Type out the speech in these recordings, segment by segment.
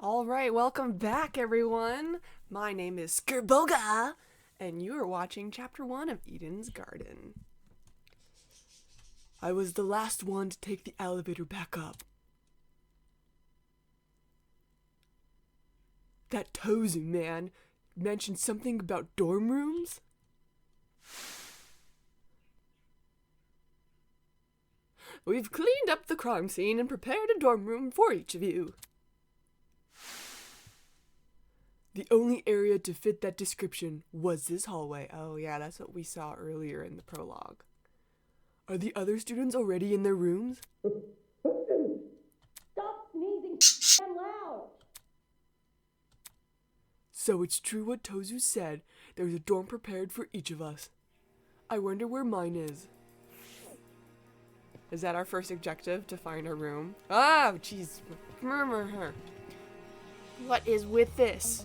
Alright, welcome back everyone! My name is Skerboga, and you are watching Chapter 1 of Eden's Garden. I was the last one to take the elevator back up. That Tozu man mentioned something about dorm rooms? We've cleaned up the crime scene and prepared a dorm room for each of you. The only area to fit that description was this hallway. Oh yeah, that's what we saw earlier in the prologue. Are the other students already in their rooms? Stop sneezing damn loud! So it's true what Tozu said. There's a dorm prepared for each of us. I wonder where mine is. Is that our first objective, to find our room? Ah, jeez. What is with this?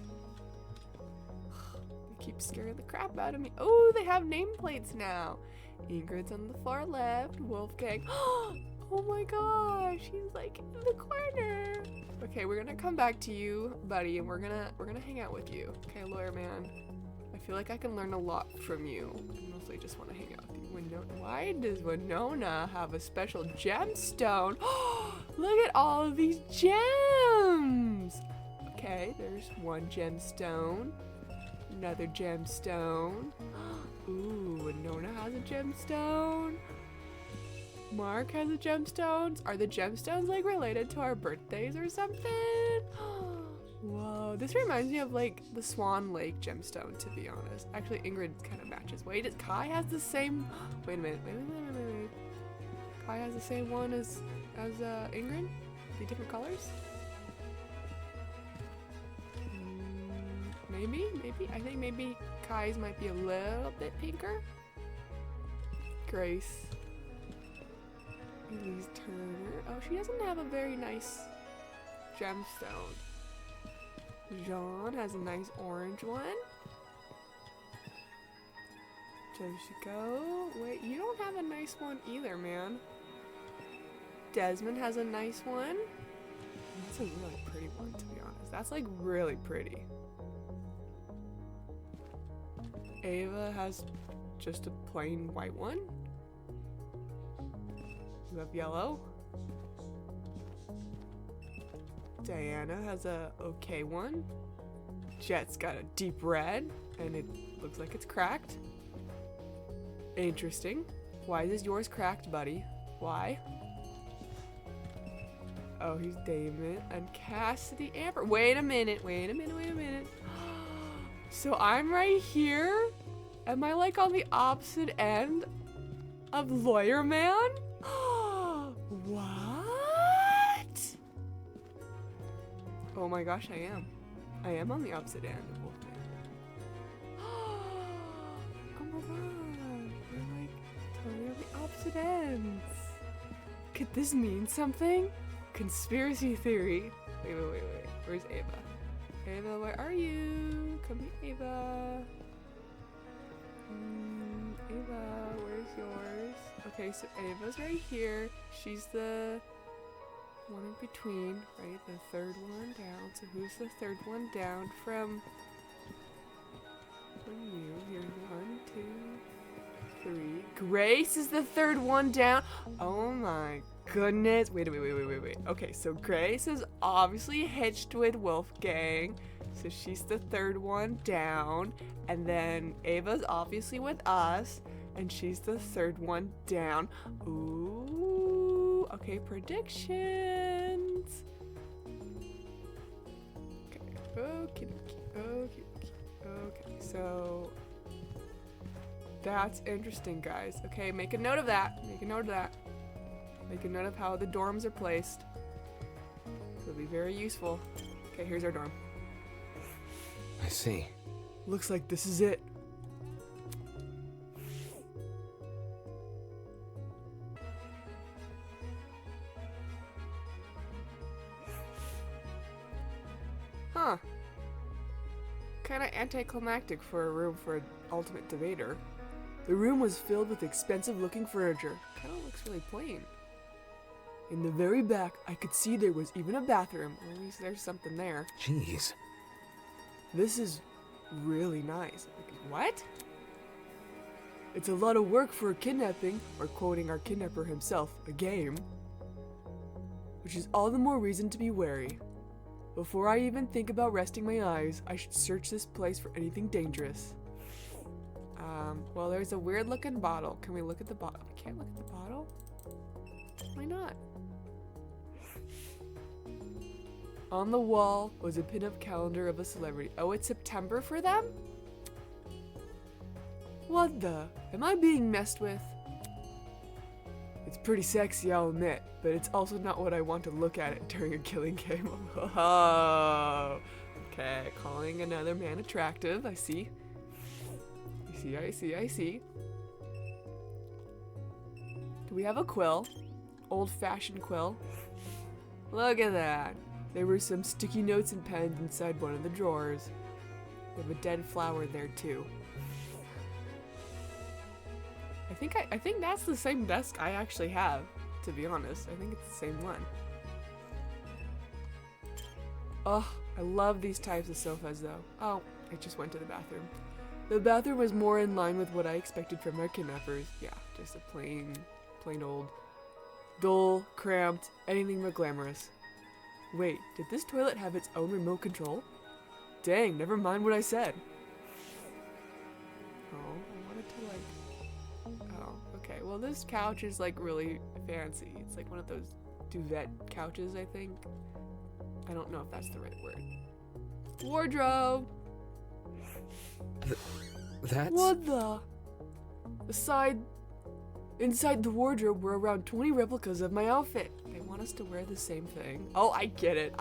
They keep scaring the crap out of me. Oh, they have nameplates now. Ingrid's on the far left. Wolfgang. Oh my gosh, he's like in the corner. Okay, we're gonna come back to you, buddy, and we're gonna hang out with you. Okay, lawyer man. I feel like I can learn a lot from you. I mostly just want to hang out with you. Why does Winona have a special gemstone? Look at all of these gems! Okay, there's one gemstone. Another gemstone. Ooh, Winona has a gemstone. Mark has a gemstones. Are the gemstones like related to our birthdays or something? Whoa, this reminds me of like the Swan Lake gemstone, to be honest. Actually, Ingrid kind of matches. Wait, Kai has the same. Wait a minute. Kai has the same one as Ingrid? The different colors? Maybe. I think maybe Kai's might be a little bit pinker. Grace. Elise Turner. Oh, she doesn't have a very nice gemstone. Jean has a nice orange one. Joshiko. Wait, you don't have a nice one either, man. Desmond has a nice one. That's a really pretty one, to be honest. That's like really pretty. Ava has just a plain white one. You have yellow. Diana has a okay one. Jet's got a deep red, and it looks like it's cracked. Interesting. Why is yours cracked, buddy? Why? Oh, he's Damon and Cassidy Amber. Wait a minute. So I'm right here? Am I like on the opposite end of Lawyer Man? What? Oh my gosh, I am. I am on the opposite end of Wolfman. Oh my god. We're like totally on the opposite ends. Could this mean something? Conspiracy theory. Wait. Where's Ava? Ava, where are you? Come here, Ava. Ava, where's yours? Okay, so Ava's right here. She's the one in between, right? The third one down. So who's the third one down from you? Here's 1, 2, 3. Grace is the third one down. Oh my goodness. Wait. Okay, so Grace is obviously hitched with Wolfgang. So she's the third one down. And then Ava's obviously with us. And she's the third one down. Ooh. Okay, predictions. Okay, so that's interesting, guys. Okay, make a note of that. Make a note of how the dorms are placed. It'll be very useful. Okay, here's our dorm. I see. Looks like this is it. Huh. Kinda anticlimactic for a room for an ultimate debater. The room was filled with expensive looking furniture. Kinda looks really plain. In the very back, I could see there was even a bathroom. At least there's something there. Jeez. This is really nice. What? It's a lot of work for a kidnapping, or quoting our kidnapper himself, a game. Which is all the more reason to be wary. Before I even think about resting my eyes, I should search this place for anything dangerous. Well, there's a weird looking bottle. Can we look at the bottle? I can't look at the bottle? Why not? On the wall was a pin-up calendar of a celebrity. Oh, it's September for them? What the? Am I being messed with? It's pretty sexy, I'll admit, but it's also not what I want to look at it during a killing game. Oh, okay, calling another man attractive. I see. I see. Do we have a quill? Old-fashioned quill. Look at that. There were some sticky notes and pens inside one of the drawers. We have a dead flower there too. I think that's the same desk I actually have, to be honest. I think it's the same one. Oh, I love these types of sofas though. Oh, I just went to the bathroom. The bathroom was more in line with what I expected from our kidnappers. Yeah, just a plain old, dull, cramped, anything but glamorous. Wait, did this toilet have its own remote control? Dang, never mind what I said. Oh, I wanted to like... Oh, okay. Well, this couch is like really fancy. It's like one of those duvet couches, I think. I don't know if that's the right word. Wardrobe! That's... What the? Inside the wardrobe were around 20 replicas of my outfit. They want us to wear the same thing. Oh, I get it.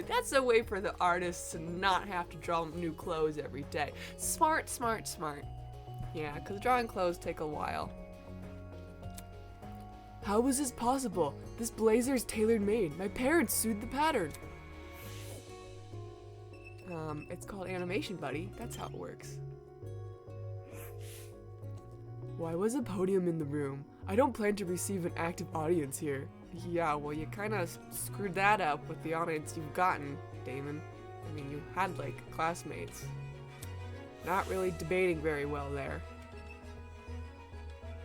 That's a way for the artists to not have to draw new clothes every day. Smart. Yeah, because drawing clothes take a while. How was this possible? This blazer's tailor-made. My parents sued the pattern. It's called animation, buddy. That's how it works. Why was a podium in the room? I don't plan to receive an active audience here. Yeah, well, you kind of screwed that up with the audience you've gotten, Damon. I mean, you had, like, classmates. Not really debating very well there.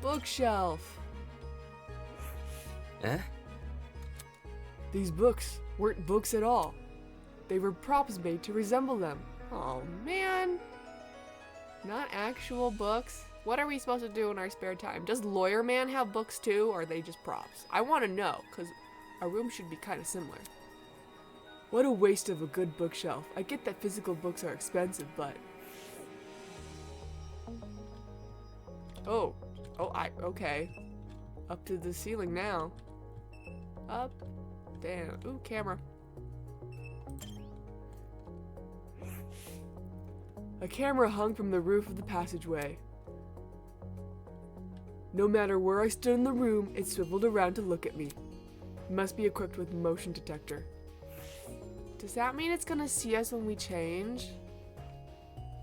Bookshelf! Eh? These books weren't books at all. They were props made to resemble them. Oh, man. Not actual books. What are we supposed to do in our spare time? Does Lawyer Man have books too, or are they just props? I want to know, because our room should be kind of similar. What a waste of a good bookshelf. I get that physical books are expensive, but... Okay. Up to the ceiling now. Up. Damn. Ooh, camera. A camera hung from the roof of the passageway. No matter where I stood in the room, it swiveled around to look at me. It must be equipped with a motion detector. Does that mean it's gonna see us when we change?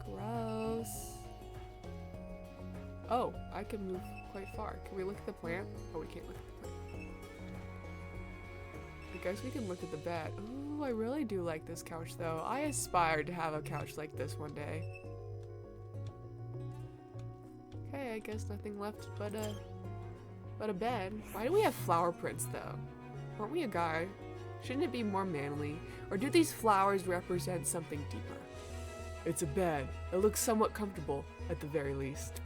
Gross. Oh, I can move quite far. Can we look at the plant? Oh, we can't look at the plant. I guess we can look at the bed. Ooh, I really do like this couch though. I aspire to have a couch like this one day. Okay, I guess nothing left but a bed. Why do we have flower prints though? Aren't we a guy? Shouldn't it be more manly? Or do these flowers represent something deeper? It's a bed. It looks somewhat comfortable, at the very least.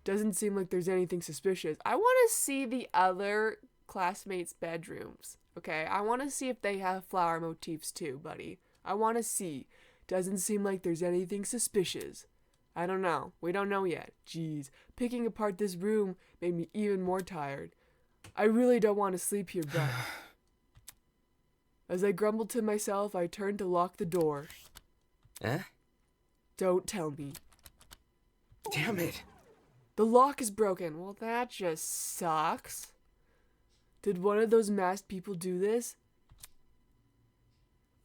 Doesn't seem like there's anything suspicious. I want to see the other classmates' bedrooms. Okay, I want to see if they have flower motifs too, buddy. I want to see. Doesn't seem like there's anything suspicious. I don't know. We don't know yet. Jeez, picking apart this room made me even more tired. I really don't want to sleep here, but... As I grumbled to myself, I turned to lock the door. Eh? Don't tell me. Damn it. The lock is broken. Well, that just sucks. Did one of those masked people do this?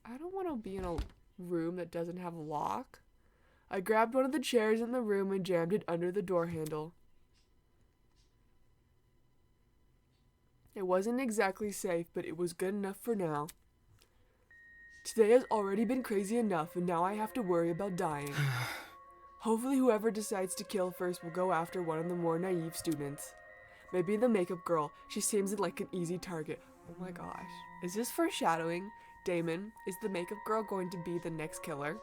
I don't want to be in a room that doesn't have a lock. I grabbed one of the chairs in the room and jammed it under the door handle. It wasn't exactly safe, but it was good enough for now. Today has already been crazy enough, and now I have to worry about dying. Hopefully whoever decides to kill first will go after one of the more naive students. Maybe the makeup girl. She seems like an easy target. Oh my gosh. Is this foreshadowing? Damon, is the makeup girl going to be the next killer?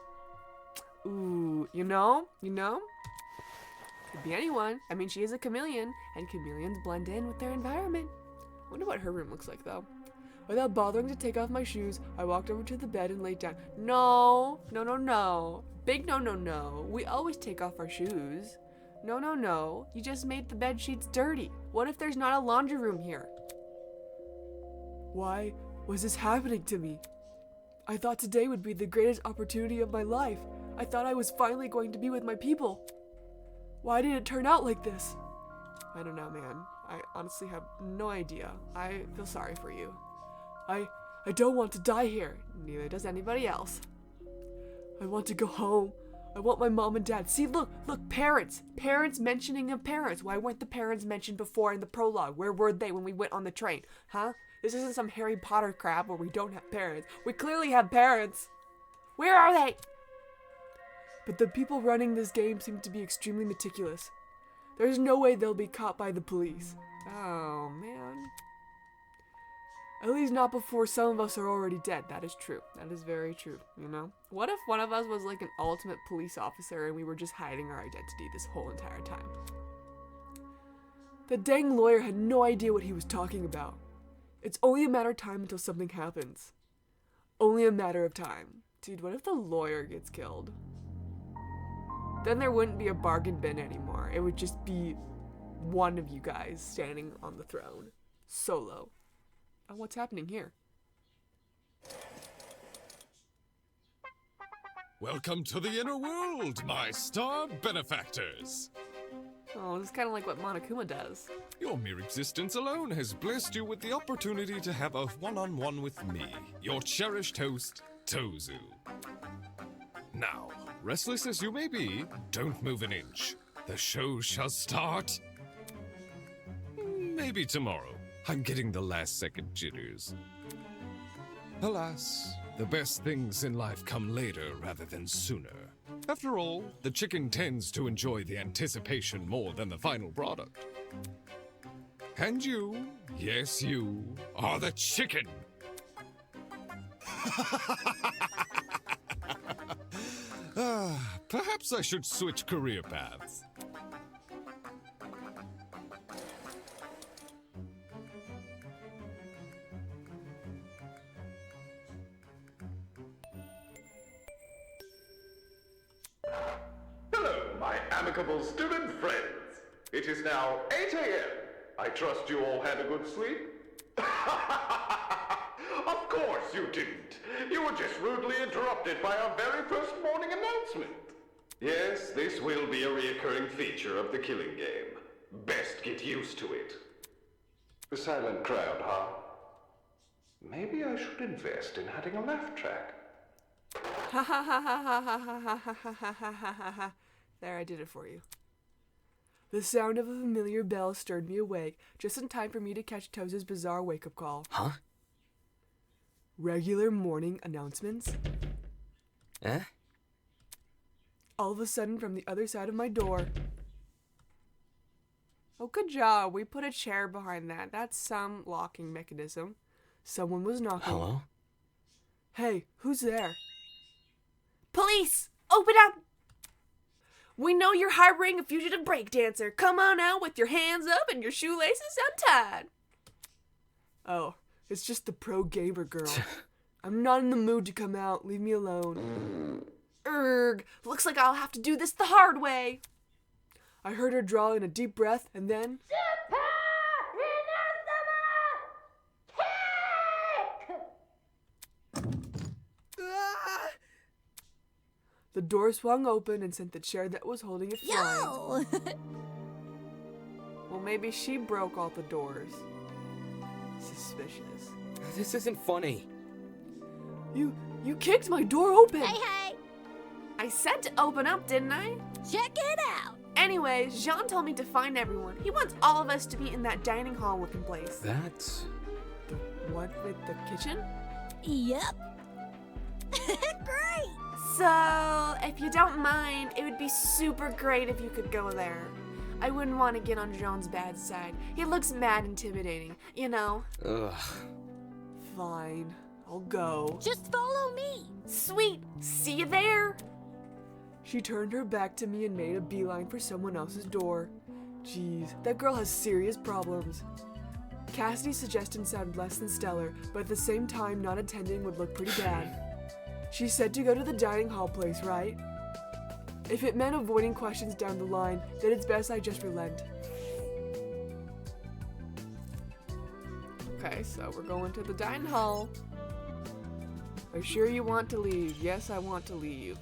Ooh, you know? Could be anyone. I mean, she is a chameleon, and chameleons blend in with their environment. I wonder what her room looks like, though. Without bothering to take off my shoes, I walked over to the bed and laid down. No. Big no. We always take off our shoes. No. You just made the bed sheets dirty. What if there's not a laundry room here? Why was this happening to me? I thought today would be the greatest opportunity of my life. I thought I was finally going to be with my people. Why did it turn out like this? I don't know, man. I honestly have no idea. I feel sorry for you. I don't want to die here. Neither does anybody else. I want to go home. I want my mom and dad. See, look, parents. Parents mentioning of parents. Why weren't the parents mentioned before in the prologue? Where were they when we went on the train? Huh? This isn't some Harry Potter crap where we don't have parents. We clearly have parents. Where are they? But the people running this game seem to be extremely meticulous. There's no way they'll be caught by the police. Oh, man. At least not before some of us are already dead. That is true. That is very true, you know? What if one of us was like an ultimate police officer and we were just hiding our identity this whole entire time? The dang lawyer had no idea what he was talking about. It's only a matter of time until something happens. Only a matter of time. Dude, what if the lawyer gets killed? Then there wouldn't be a bargain bin anymore. It would just be one of you guys standing on the throne. Solo. Oh, what's happening here? Welcome to the inner world, my star benefactors. Oh, this is kind of like what Monokuma does. Your mere existence alone has blessed you with the opportunity to have a one-on-one with me, your cherished host, Tozu. Now, restless as you may be, don't move an inch. The show shall start. Maybe tomorrow. I'm getting the last-second jitters. Alas, the best things in life come later rather than sooner. After all, the chicken tends to enjoy the anticipation more than the final product. And you, yes you, are the chicken! Perhaps I should switch career paths. Amicable student friends, it is now 8 a.m. I trust you all had a good sleep? Of course you didn't. You were just rudely interrupted by our very first morning announcement. Yes, this will be a reoccurring feature of the killing game. Best get used to it. The silent crowd, huh? Maybe I should invest in adding a laugh track. Ha ha ha ha ha ha ha ha ha ha ha ha. There, I did it for you. The sound of a familiar bell stirred me awake, just in time for me to catch Tozu's bizarre wake-up call. Huh? Regular morning announcements? Eh? All of a sudden, from the other side of my door. Oh, good job. We put a chair behind that. That's some locking mechanism. Someone was knocking. Hello? Hey, who's there? Police! Open up! We know you're harboring a fugitive breakdancer. Come on out with your hands up and your shoelaces untied. Oh, it's just the pro gamer girl. I'm not in the mood to come out. Leave me alone. Erg, looks like I'll have to do this the hard way. I heard her draw in a deep breath and then... The door swung open and sent the chair that was holding it flying. Well, maybe she broke all the doors. Suspicious. This isn't funny. You kicked my door open. Hey! I said to open up, didn't I? Check it out! Anyways, Jean told me to find everyone. He wants all of us to be in that dining hall looking place. That's... The one with the kitchen? Yep. Great. So, if you don't mind, it would be super great if you could go there. I wouldn't want to get on Jean's bad side. He looks mad intimidating, you know? Ugh. Fine, I'll go. Just follow me. Sweet, see you there. She turned her back to me and made a beeline for someone else's door. Jeez, that girl has serious problems. Cassidy's suggestion sounded less than stellar, but at the same time, not attending would look pretty bad. She said to go to the dining hall place, right? If it meant avoiding questions down the line, then it's best I just relent. Okay, so we're going to the dining hall. Are you sure you want to leave? Yes, I want to leave.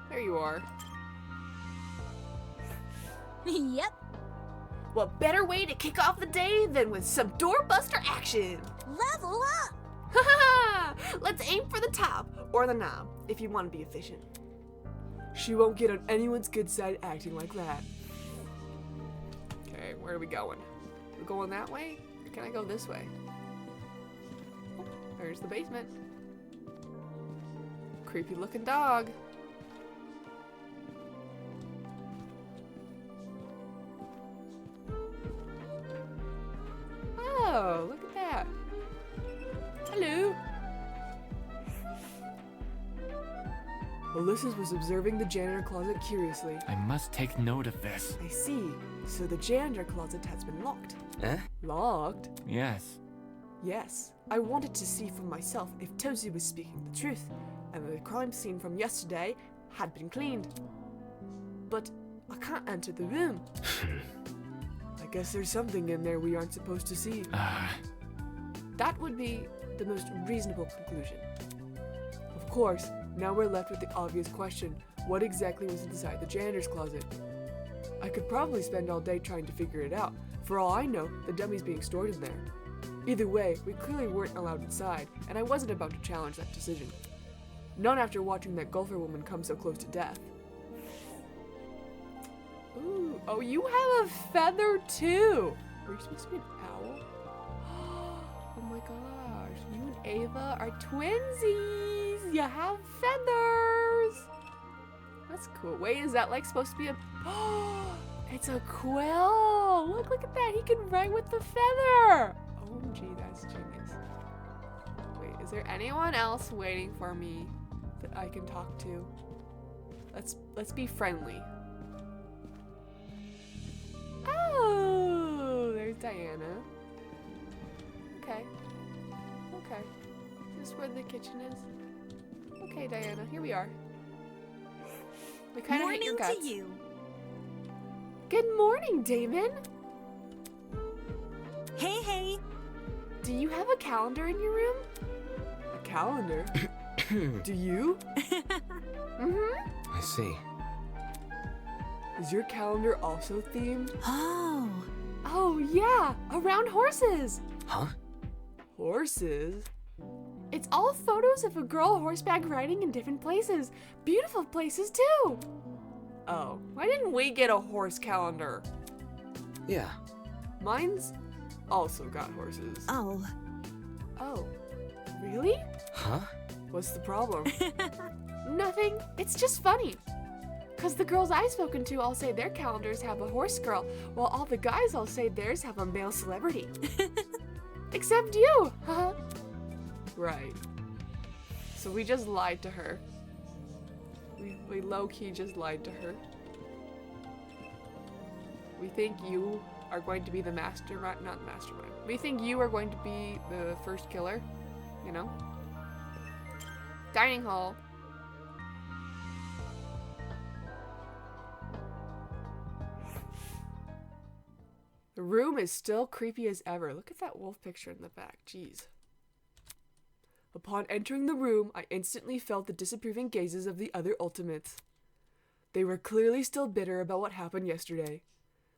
There you are. Yep. What better way to kick off the day than with some doorbuster action? Level up. Ha! Let's aim for the top or the knob if you want to be efficient. She won't get on anyone's good side acting like that. Okay, where are we going? We're going that way? Or can I go this way? Oh, there's the basement. Creepy looking dog. Oh, look at that. Hello. Ulysses was observing the janitor closet curiously. I must take note of this. I see. So the janitor closet has been locked. Eh? Locked? Yes. Yes. I wanted to see for myself if Tozu was speaking the truth, and the crime scene from yesterday had been cleaned. But I can't enter the room. I guess there's something in there we aren't supposed to see. That would be the most reasonable conclusion. Of course, now we're left with the obvious question, what exactly was inside the janitor's closet? I could probably spend all day trying to figure it out. For all I know, the dummy's being stored in there. Either way, we clearly weren't allowed inside, and I wasn't about to challenge that decision. Not after watching that golfer woman come so close to death. Ooh, oh, you have a feather too! Are you supposed to be an owl? Oh my gosh, you and Ava are twinsies! You have feathers! That's cool. Wait, is that like supposed to be a... It's a quill! Look at that! He can write with the feather! OMG, that's genius. Wait, is there anyone else waiting for me that I can talk to? Let's be friendly. Oh, there's Diana. Okay. Okay. Is this where the kitchen is? Okay, Diana, here we are. We kind of hate your guts. Morning to you. Good morning, Damon. Hey. Do you have a calendar in your room? A calendar? Do you? Mm-hmm. I see. Is your calendar also themed? Oh. Oh, yeah, around horses. Huh? Horses? It's all photos of a girl horseback riding in different places. Beautiful places, too. Oh, why didn't we get a horse calendar? Yeah. Mine's also got horses. Oh. Oh, really? Huh? What's the problem? Nothing. It's just funny. Because the girls I've spoken to all say their calendars have a horse girl, while all the guys all say theirs have a male celebrity. Except you, huh? Right. So we just lied to her. We low-key just lied to her. We think you are going to be the mastermind, not mastermind. We think you are going to be the first killer, you know? Dining hall. The room is still creepy as ever. Look at that wolf picture in the back. Jeez. Upon entering the room, I instantly felt the disapproving gazes of the other ultimates. They were clearly still bitter about what happened yesterday.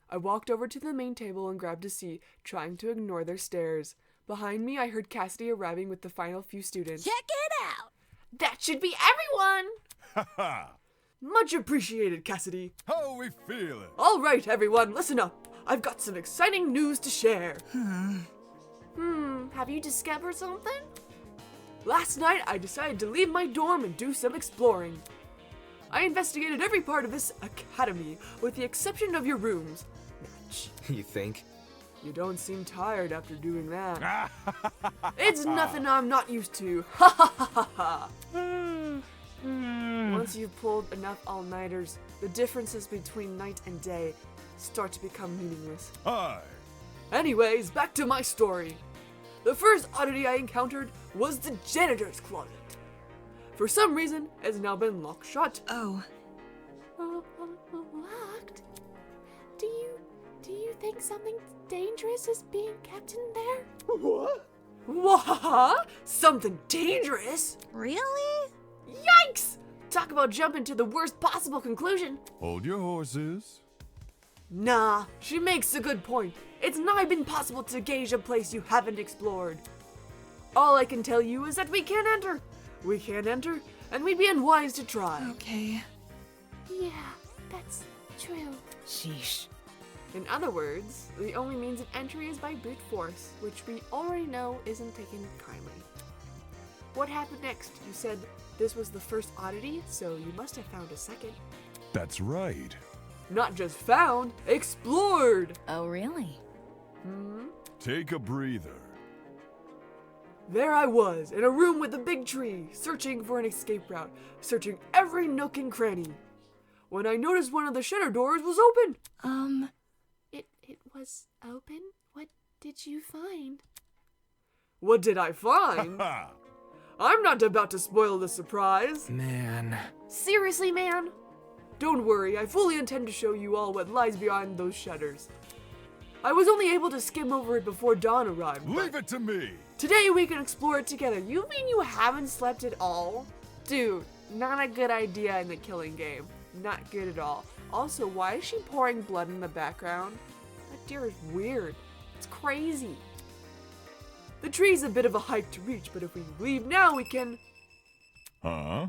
I walked over to the main table and grabbed a seat, trying to ignore their stares, Behind me, I heard Cassidy arriving with the final few students. Check it out. That should be everyone! Ha ha! Much appreciated, Cassidy. How we feeling? All right, everyone, listen up. I've got some exciting news to share. Have you discovered something? Last night, I decided to leave my dorm and do some exploring. I investigated every part of this academy, with the exception of your rooms. You think? You don't seem tired after doing that. It's nothing I'm not used to. Ha ha ha ha ha. Once you've pulled enough all-nighters, the differences between night and day start to become meaningless. Aye. Anyways, back to my story. The first oddity I encountered was the janitor's closet. For some reason, it's now been locked shut. Oh. Locked? Do you think something dangerous is being kept in there? What? Something dangerous? Really? Yikes! Talk about jumping to the worst possible conclusion. Hold your horses. Nah, she makes a good point. It's not been possible to gauge a place you haven't explored. All I can tell you is that we can't enter. We can't enter, and we'd be unwise to try. Okay. Yeah, that's true. Sheesh. In other words, the only means of entry is by brute force, which we already know isn't taken kindly. What happened next? You said this was the first oddity, so you must have found a second. That's right. Not just found, explored! Oh, really? Take a breather. There I was, in a room with a big tree, searching for an escape route, searching every nook and cranny. When I noticed one of the shutter doors was open. It was open? What did you find? What did I find? Ha! I'm not about to spoil the surprise. Man. Seriously, man? Don't worry, I fully intend to show you all what lies behind those shutters. I was only able to skim over it before dawn arrived. but Leave it to me. Today we can explore it together. You mean you haven't slept at all? Dude, not a good idea in the killing game. Not good at all. Also, why is she pouring blood in the background? That deer is weird. It's crazy. The tree's a bit of a hike to reach, but if we leave now, we can... Huh?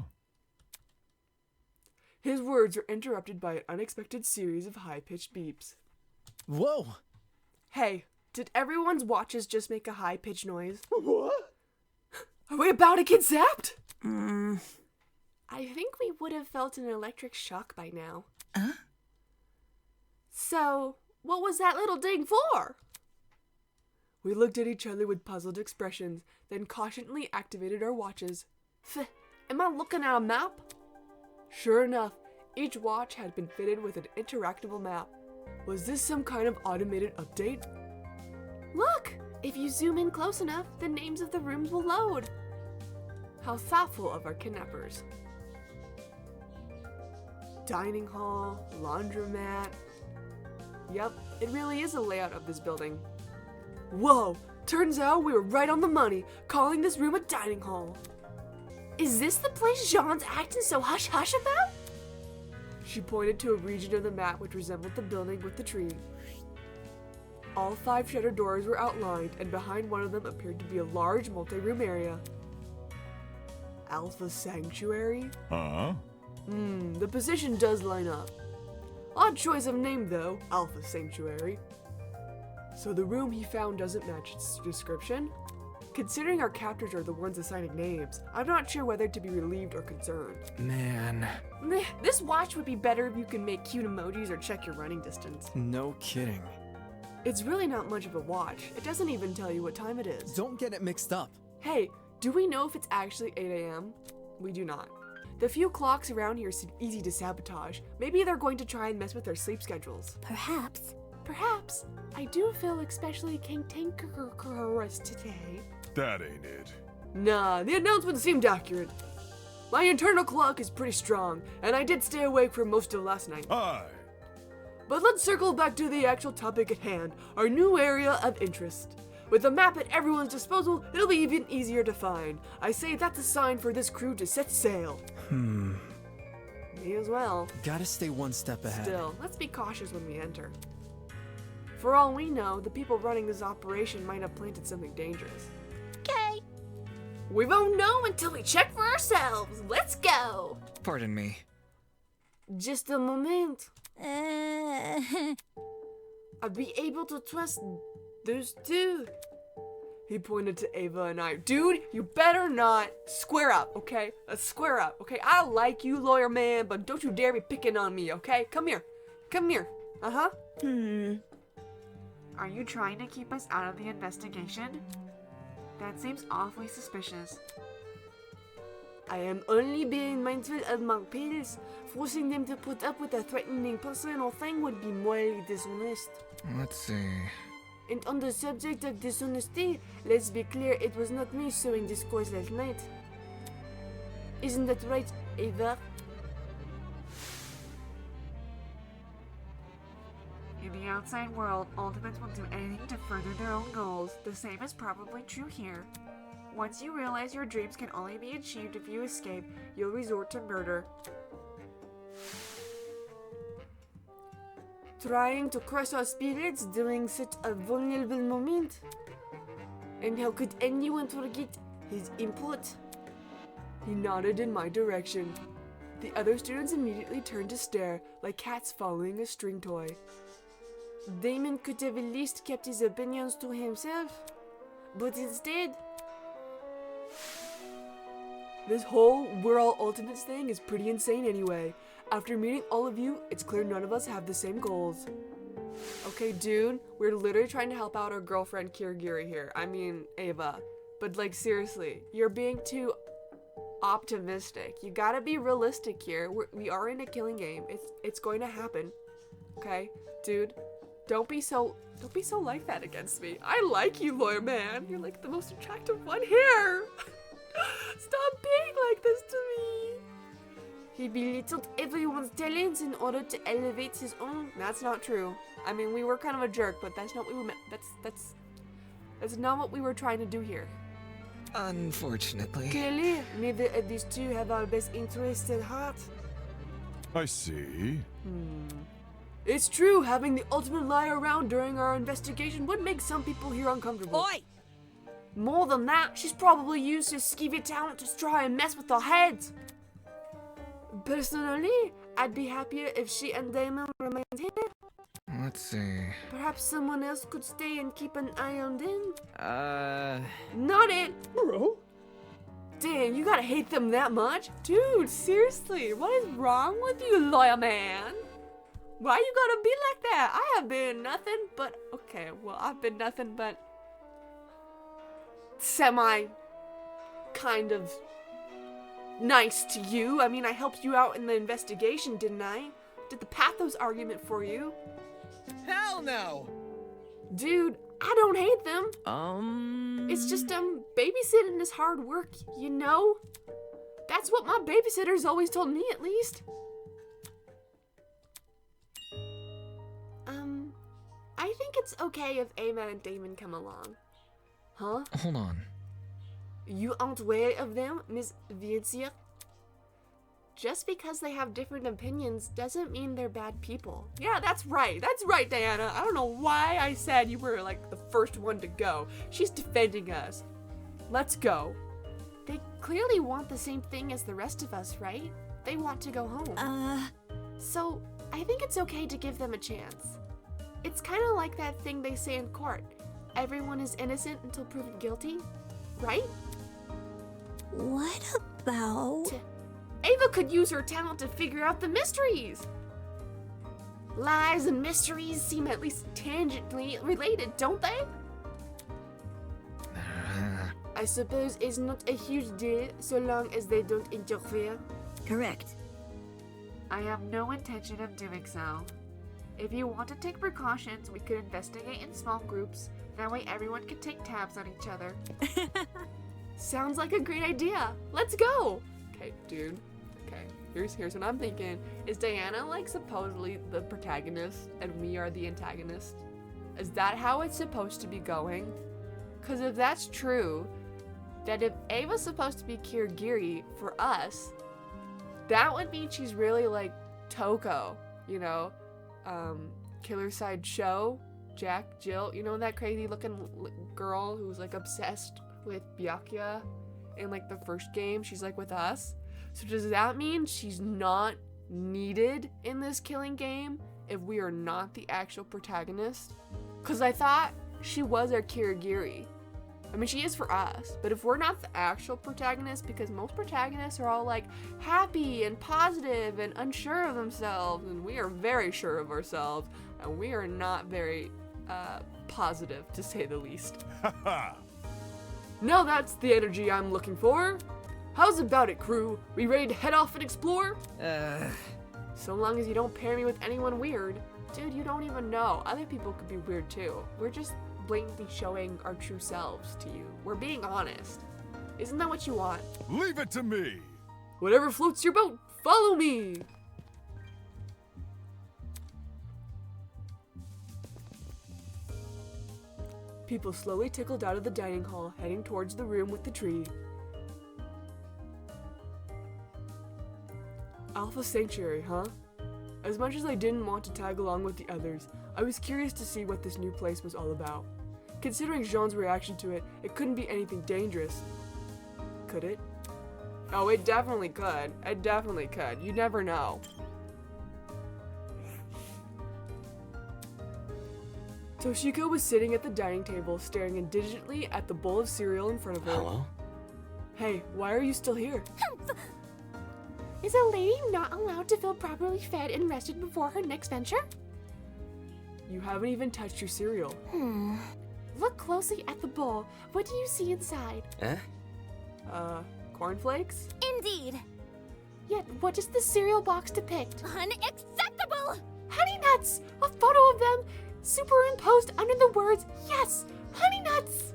His words are interrupted by an unexpected series of high-pitched beeps. Whoa! Hey, did everyone's watches just make a high-pitched noise? What? Are we about to get zapped? I think we would have felt an electric shock by now. So, what was that little ding for? We looked at each other with puzzled expressions, then cautiously activated our watches. Am I looking at a map? Sure enough, each watch had been fitted with an interactable map. Was this some kind of automated update? Look! If you zoom in close enough, the names of the rooms will load. How thoughtful of our kidnappers. Dining hall, laundromat. Yep, it really is a layout of this building. Whoa! Turns out we were right on the money, calling this room a dining hall. Is this the place Jean's acting so hush-hush about? She pointed to a region of the map which resembled the building with the tree. All 5 shutter doors were outlined, and behind one of them appeared to be a large multi-room area. Alpha Sanctuary? Huh? The position does line up. Odd choice of name though, Alpha Sanctuary. So the room he found doesn't match its description? Considering our captors are the ones assigning names, I'm not sure whether to be relieved or concerned. Man. Meh, this watch would be better if you can make cute emojis or check your running distance. No kidding. It's really not much of a watch. It doesn't even tell you what time it is. Don't get it mixed up. Hey, do we know if it's actually 8 a.m.? We do not. The few clocks around here seem easy to sabotage. Maybe they're going to try and mess with their sleep schedules. Perhaps. Perhaps. I do feel especially cantankerous today. That ain't it. Nah, the announcement seemed accurate. My internal clock is pretty strong, and I did stay awake for most of last night. Aye. But let's circle back to the actual topic at hand, our new area of interest. With the map at everyone's disposal, it'll be even easier to find. I say that's a sign for this crew to set sail. Me as well. Gotta stay one step ahead. Still, let's be cautious when we enter. For all we know, the people running this operation might have planted something dangerous. Okay. We won't know until we check for ourselves. Let's go. Pardon me. Just a moment. Uh, I'll be able to trust those two. He pointed to Ava and I. Dude, you better not square up, okay? Let's square up, okay? I like you, lawyer man, but don't you dare be picking on me, okay? Come here. Come here. Uh-huh. Are you trying to keep us out of the investigation? That seems awfully suspicious. I am only being mindful of my peers. Forcing them to put up with a threatening personal thing would be morally dishonest. Let's see. And on the subject of dishonesty, let's be clear, it was not me sowing discourse last night. Isn't that right, Ava? In the outside world, Ultimates will do anything to further their own goals. The same is probably true here. Once you realize your dreams can only be achieved if you escape, you'll resort to murder. Trying to crush our spirits during such a vulnerable moment? And how could anyone forget his input? He nodded in my direction. The other students immediately turned to stare, like cats following a string toy. Damon could have at least kept his opinions to himself, but instead... This whole we're all ultimates thing is pretty insane anyway. After meeting all of you, it's clear none of us have the same goals. Okay, dude, we're literally trying to help out our girlfriend Kirigiri here. I mean, Ava. But like, seriously, you're being too optimistic. You gotta be realistic here. We are in a killing game. It's going to happen. Okay, dude, don't be so like that against me. I like you, lawyer man. You're like the most attractive one here. Stop being like this to me. He belittled everyone's talents in order to elevate his own. That's not true. I mean, we were kind of a jerk, but that's not what we meant. That's not what we were trying to do here. Unfortunately. Clearly, neither of these two have our best interests at heart. I see. It's true, having the ultimate liar around during our investigation would make some people here uncomfortable. Oi! More than that, she's probably used his skeevy talent to try and mess with our heads. Personally, I'd be happier if she and Damon remained here. Let's see. Perhaps someone else could stay and keep an eye on them. Not it! Bro? Damn, you gotta hate them that much? Dude, seriously, what is wrong with you, lawyer man? Why you gotta be like that? I have been nothing but... Okay, well, I've been nothing but... kind of... nice to you. I mean, I helped you out in the investigation, didn't I? Did the pathos argument for you. Hell no! Dude, I don't hate them. It's just, babysitting is hard work, you know? That's what my babysitter's always told me, at least. I think it's okay if Ava and Damon come along. Huh? Hold on. You aren't wary of them, Miss Vincier? Just because they have different opinions doesn't mean they're bad people. Yeah, that's right. That's right, Diana. I don't know why I said you were, like, the first one to go. She's defending us. Let's go. They clearly want the same thing as the rest of us, right? They want to go home. So, I think it's okay to give them a chance. It's kind of like that thing they say in court. Everyone is innocent until proven guilty, right? What about... Ava could use her talent to figure out the mysteries. Lies and mysteries seem at least tangentially related, don't they? I suppose it's not a huge deal so long as they don't interfere. Correct. I have no intention of doing so. If you want to take precautions, we could investigate in small groups. That way everyone can take tabs on each other. Sounds like a great idea. Let's go. Okay, dude. Okay, here's what I'm thinking. Is Diana, like, supposedly the protagonist and we are the antagonist? Is that how it's supposed to be going? Because if that's true, that if Ava's supposed to be Kirigiri for us, that would mean she's really like Toko, you know? Killer Side Show, Jill, you know that crazy looking girl who's like obsessed with Byakuya in like the first game? She's like with us. So does that mean she's not needed in this killing game if we are not the actual protagonist? Because I thought she was our Kirigiri. I mean, she is for us, but if we're not the actual protagonist, because most protagonists are all like happy and positive and unsure of themselves, and we are very sure of ourselves, and we are not very positive, to say the least. Now that's the energy I'm looking for. How's about it, crew? We ready to head off and explore? So long as you don't pair me with anyone weird. Dude, you don't even know. Other people could be weird too. We're just blatantly showing our true selves to you. We're being honest. Isn't that what you want? Leave it to me. Whatever floats your boat, follow me. People slowly trickled out of the dining hall, heading towards the room with the tree. Alpha Sanctuary, huh? As much as I didn't want to tag along with the others, I was curious to see what this new place was all about. Considering Jean's reaction to it, it couldn't be anything dangerous. Could it? Oh, it definitely could. It definitely could. You never know. Toshiko was sitting at the dining table, staring indignantly at the bowl of cereal in front of her. Hello? Hey, why are you still here? Is a lady not allowed to feel properly fed and rested before her next venture? You haven't even touched your cereal. Look closely at the bowl. What do you see inside? Cornflakes? Indeed. Yet, what does the cereal box depict? Unacceptable! Honey Nuts! A photo of them superimposed under the words, yes, Honey Nuts!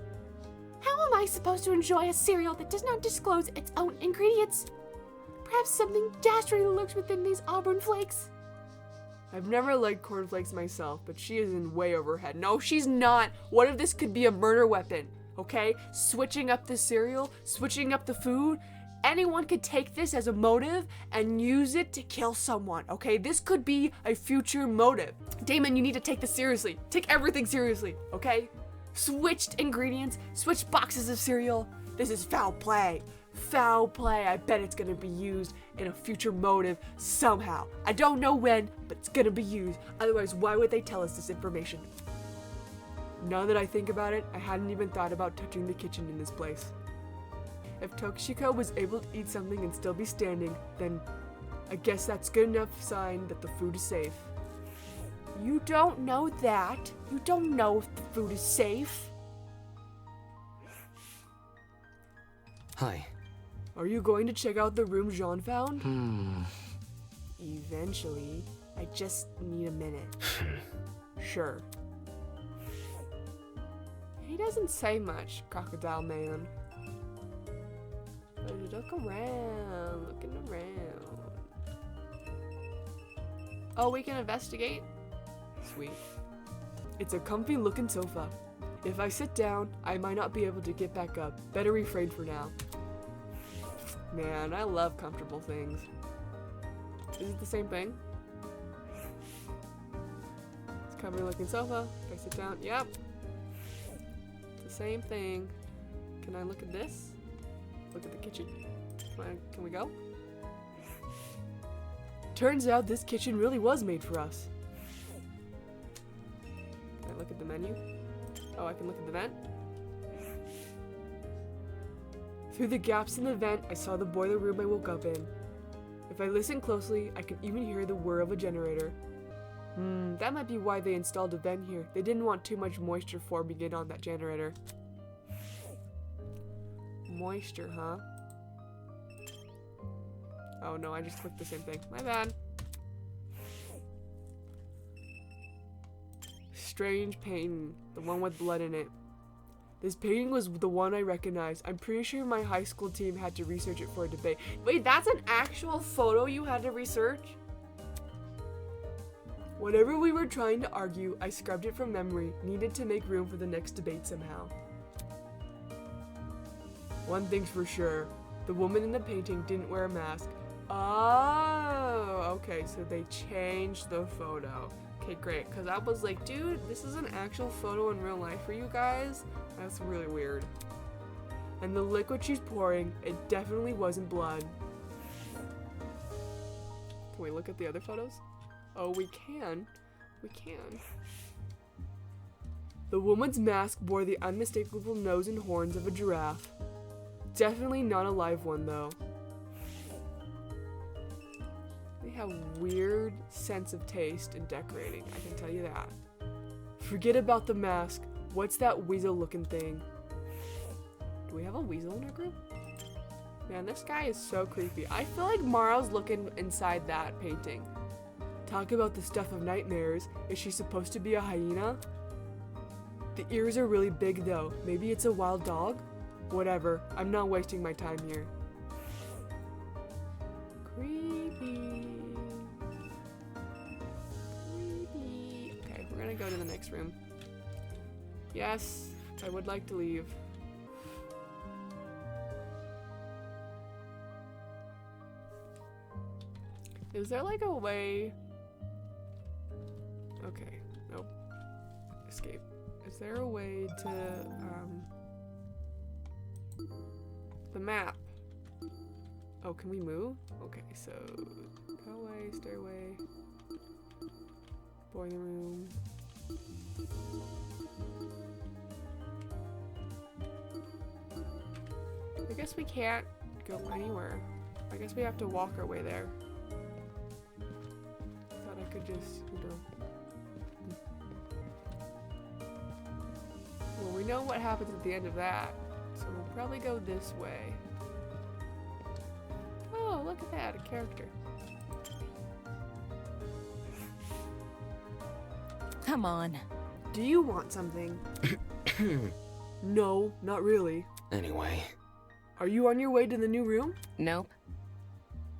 How am I supposed to enjoy a cereal that does not disclose its own ingredients? Perhaps something dastardly lurks within these auburn flakes. I've never liked cornflakes myself, but she is in way over her head. No, she's not. What if this could be a murder weapon? Okay? Switching up the cereal, switching up the food. Anyone could take this as a motive and use it to kill someone, okay? This could be a future motive. Damon, you need to take this seriously. Take everything seriously, okay? Switched ingredients, switched boxes of cereal. This is foul play. Foul play. I bet it's gonna be used in a future motive somehow. I don't know when, but it's gonna be used. Otherwise, why would they tell us this information? Now that I think about it, I hadn't even thought about touching the kitchen in this place. If Toshiko was able to eat something and still be standing, then I guess that's good enough sign that the food is safe. You don't know that. You don't know if the food is safe. Hi. Are you going to check out the room Jean found? Eventually. I just need a minute. Sure. He doesn't say much, Crocodile Man. But look around, looking around. Oh, we can investigate? Sweet. It's a comfy looking sofa. If I sit down, I might not be able to get back up. Better refrain for now. Man, I love comfortable things. Is it the same thing? It's a comfy looking sofa. If I sit down, yep. It's the same thing. Can I look at this? Look at the kitchen? Can we go? Turns out this kitchen really was made for us. Can I look at the menu? Oh, I can look at the vent? Through the gaps in the vent, I saw the boiler room I woke up in. If I listen closely, I can even hear the whir of a generator. That might be why they installed a vent here. They didn't want too much moisture forming in on that generator. Moisture, huh? Oh no, I just clicked the same thing. My bad. Strange painting. The one with blood in it. This painting was the one I recognized. I'm pretty sure my high school team had to research it for a debate. Wait, that's an actual photo you had to research? Whatever we were trying to argue, I scrubbed it from memory. Needed to make room for the next debate somehow. One thing's for sure, the woman in the painting didn't wear a mask. Oh, okay, so they changed the photo. Okay, great. Because I was like, dude, this is an actual photo in real life for you guys. That's really weird. And the liquid she's pouring, it definitely wasn't blood. Can we look at the other photos? Oh, we can. We can. The woman's mask bore the unmistakable nose and horns of a giraffe. Definitely not a live one, though. They have weird sense of taste in decorating, I can tell you that. Forget about the mask. What's that weasel-looking thing? Do we have a weasel in our group? Man, this guy is so creepy. I feel like Mara's looking inside that painting. Talk about the stuff of nightmares. Is she supposed to be a hyena? The ears are really big though. Maybe it's a wild dog? Whatever. I'm not wasting my time here. Creepy. Creepy. Okay, we're gonna go to the next room. Yes, I would like to leave. Is there like a way? Okay, nope. Escape. Is there a way to, the map? Oh, can we move? Okay, so, hallway, stairway, boiler room. I guess we can't go anywhere. I guess we have to walk our way there. Thought I could just, you know. Well, we know what happens at the end of that, so we'll probably go this way. Oh, look at that, a character. Come on. Do you want something? No, not really. Anyway. Are you on your way to the new room? Nope.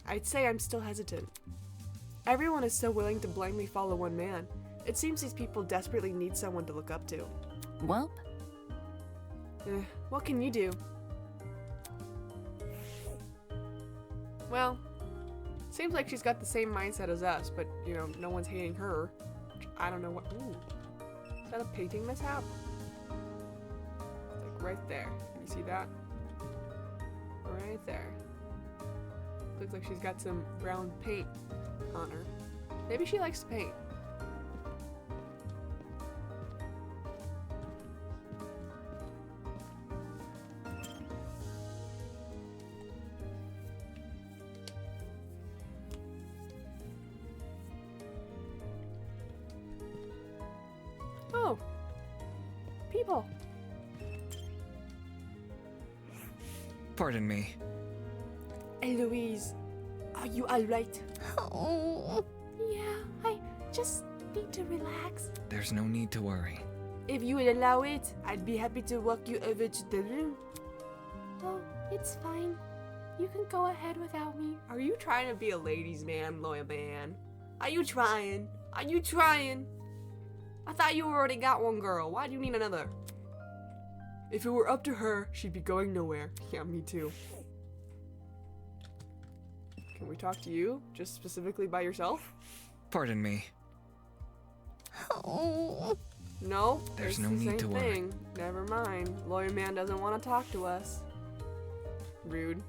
I'd say I'm still hesitant. Everyone is so willing to blindly follow one man. It seems these people desperately need someone to look up to. Welp. What can you do? Well, seems like she's got the same mindset as us, but, you know, no one's hating her. I don't know what. Ooh. Is that a painting mishap? It's like right there. Can you see that? Right there. Looks like she's got some brown paint on her. Maybe she likes to paint. Oh, people. Pardon me. Eloise, are you alright? Oh. Yeah, I just need to relax. There's no need to worry. If you would allow it, I'd be happy to walk you over to the room. Oh, it's fine. You can go ahead without me. Are you trying to be a ladies' man, lawyer man? Are you trying? Are you trying? I thought you already got one girl. Why do you need another? If it were up to her, she'd be going nowhere. Yeah, me too. Can we talk to you? Just specifically by yourself? Pardon me. Oh. No? There's it's no the need same to worry. thing. Never mind. Lawyer man doesn't want to talk to us. Rude.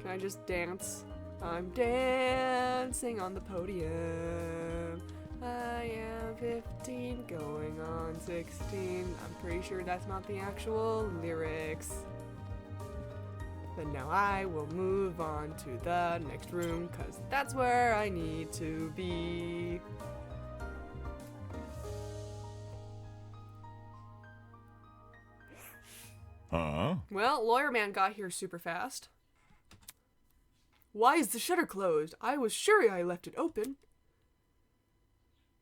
Can I just dance? I'm dancing on the podium. I am 15, going on 16. I'm pretty sure that's not the actual lyrics. But now I will move on to the next room, because that's where I need to be. Huh? Well, lawyer man got here super fast. Why is the shutter closed? I was sure I left it open.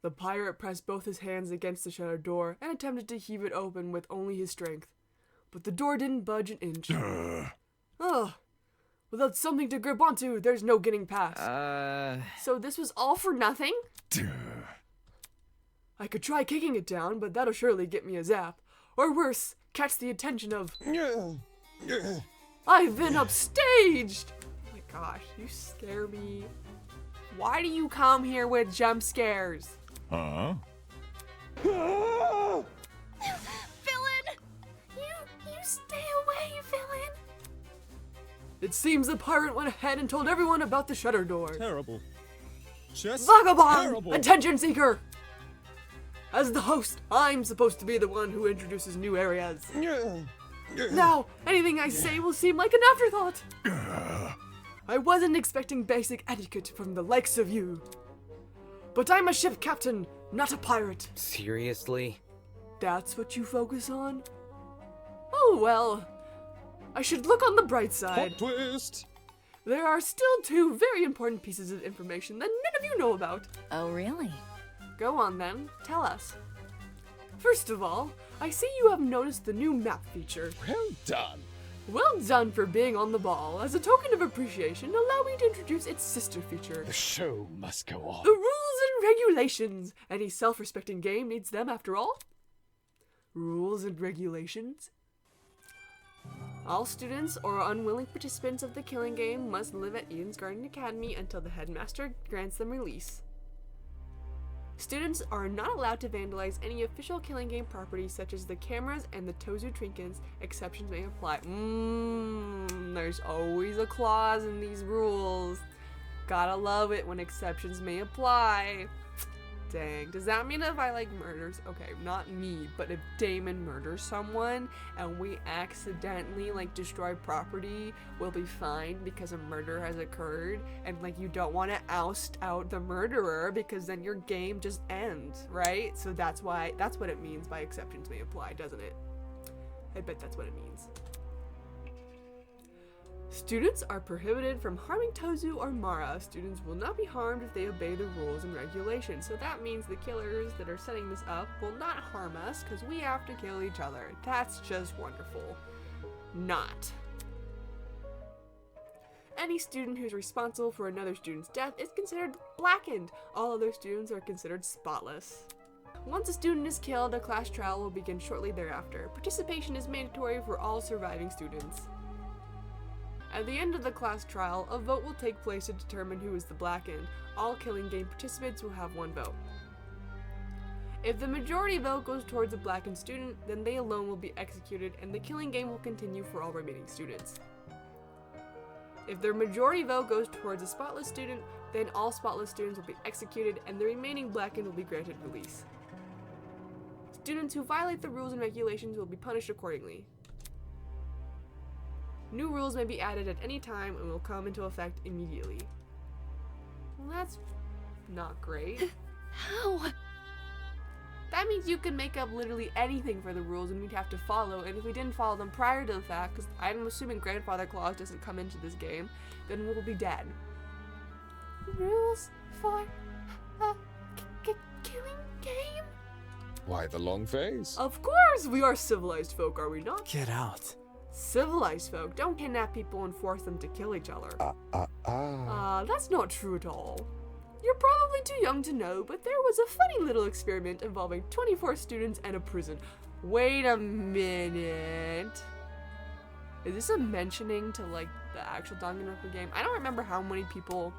The pirate pressed both his hands against the shutter door and attempted to heave it open with only his strength. But the door didn't budge an inch. Ugh. Without something to grip onto, there's no getting past. So this was all for nothing? I could try kicking it down, but that'll surely get me a zap. Or worse, catch the attention of... I've been upstaged! Oh my gosh, you scare me Why do you come here with jump scares? Huh? Villain! You stay away, villain! It seems the pirate went ahead and told everyone about the shutter door. Terrible. Just Vagabond! terrible. Attention seeker! As the host, I'm supposed to be the one who introduces new areas. Now, anything I say will seem like an afterthought. I wasn't expecting basic etiquette from the likes of you. But I'm a ship captain, not a pirate. Seriously? That's what you focus on? Oh well. I should look on the bright side. Plot twist! There are still 2 very important pieces of information that none of you know about. Oh, really? Go on then, tell us. First of all, I see you have noticed the new map feature. Well done. Well done for being on the ball. As a token of appreciation, allow me to introduce its sister feature. The show must go on. The rules and regulations. Any self-respecting game needs them after all. Rules and regulations. All students or unwilling participants of the killing game must live at Eden's Garden Academy until the headmaster grants them release. Students are not allowed to vandalize any official killing game properties such as the cameras and the Tozu trinkets. Exceptions may apply. There's always a clause in these rules. Gotta love it when exceptions may apply. Dang, does that mean if I murders, okay, not me, but if Damon murders someone and we accidentally destroy property, we'll be fine because a murder has occurred, and you don't want to oust out the murderer because then your game just ends, right? So that's what it means by exceptions may apply, doesn't it? I bet that's what it means. Students are prohibited from harming Tozu or Mara. Students will not be harmed if they obey the rules and regulations. So that means the killers that are setting this up will not harm us because we have to kill each other. That's just wonderful. Not. Any student who's responsible for another student's death is considered blackened. All other students are considered spotless. Once a student is killed, a class trial will begin shortly thereafter. Participation is mandatory for all surviving students. At the end of the class trial, a vote will take place to determine who is the blackened. All killing game participants will have 1 vote. If the majority vote goes towards a blackened student, then they alone will be executed and the killing game will continue for all remaining students. If the majority vote goes towards a spotless student, then all spotless students will be executed and the remaining blackened will be granted release. Students who violate the rules and regulations will be punished accordingly. New rules may be added at any time and will come into effect immediately. Well, that's not great. How? That means you can make up literally anything for the rules and we'd have to follow, and if we didn't follow them prior to the fact, because I'm assuming Grandfather Clause doesn't come into this game, then we'll be dead. Rules for a killing game? Why the long face? Of course! We are civilized folk, are we not? Get out. Civilized folk don't kidnap people and force them to kill each other. That's not true at all. You're probably too young to know, but there was a funny little experiment involving 24 students and a prison. Wait a minute. Is this a mentioning to the actual Danganronpa game? I don't remember how many people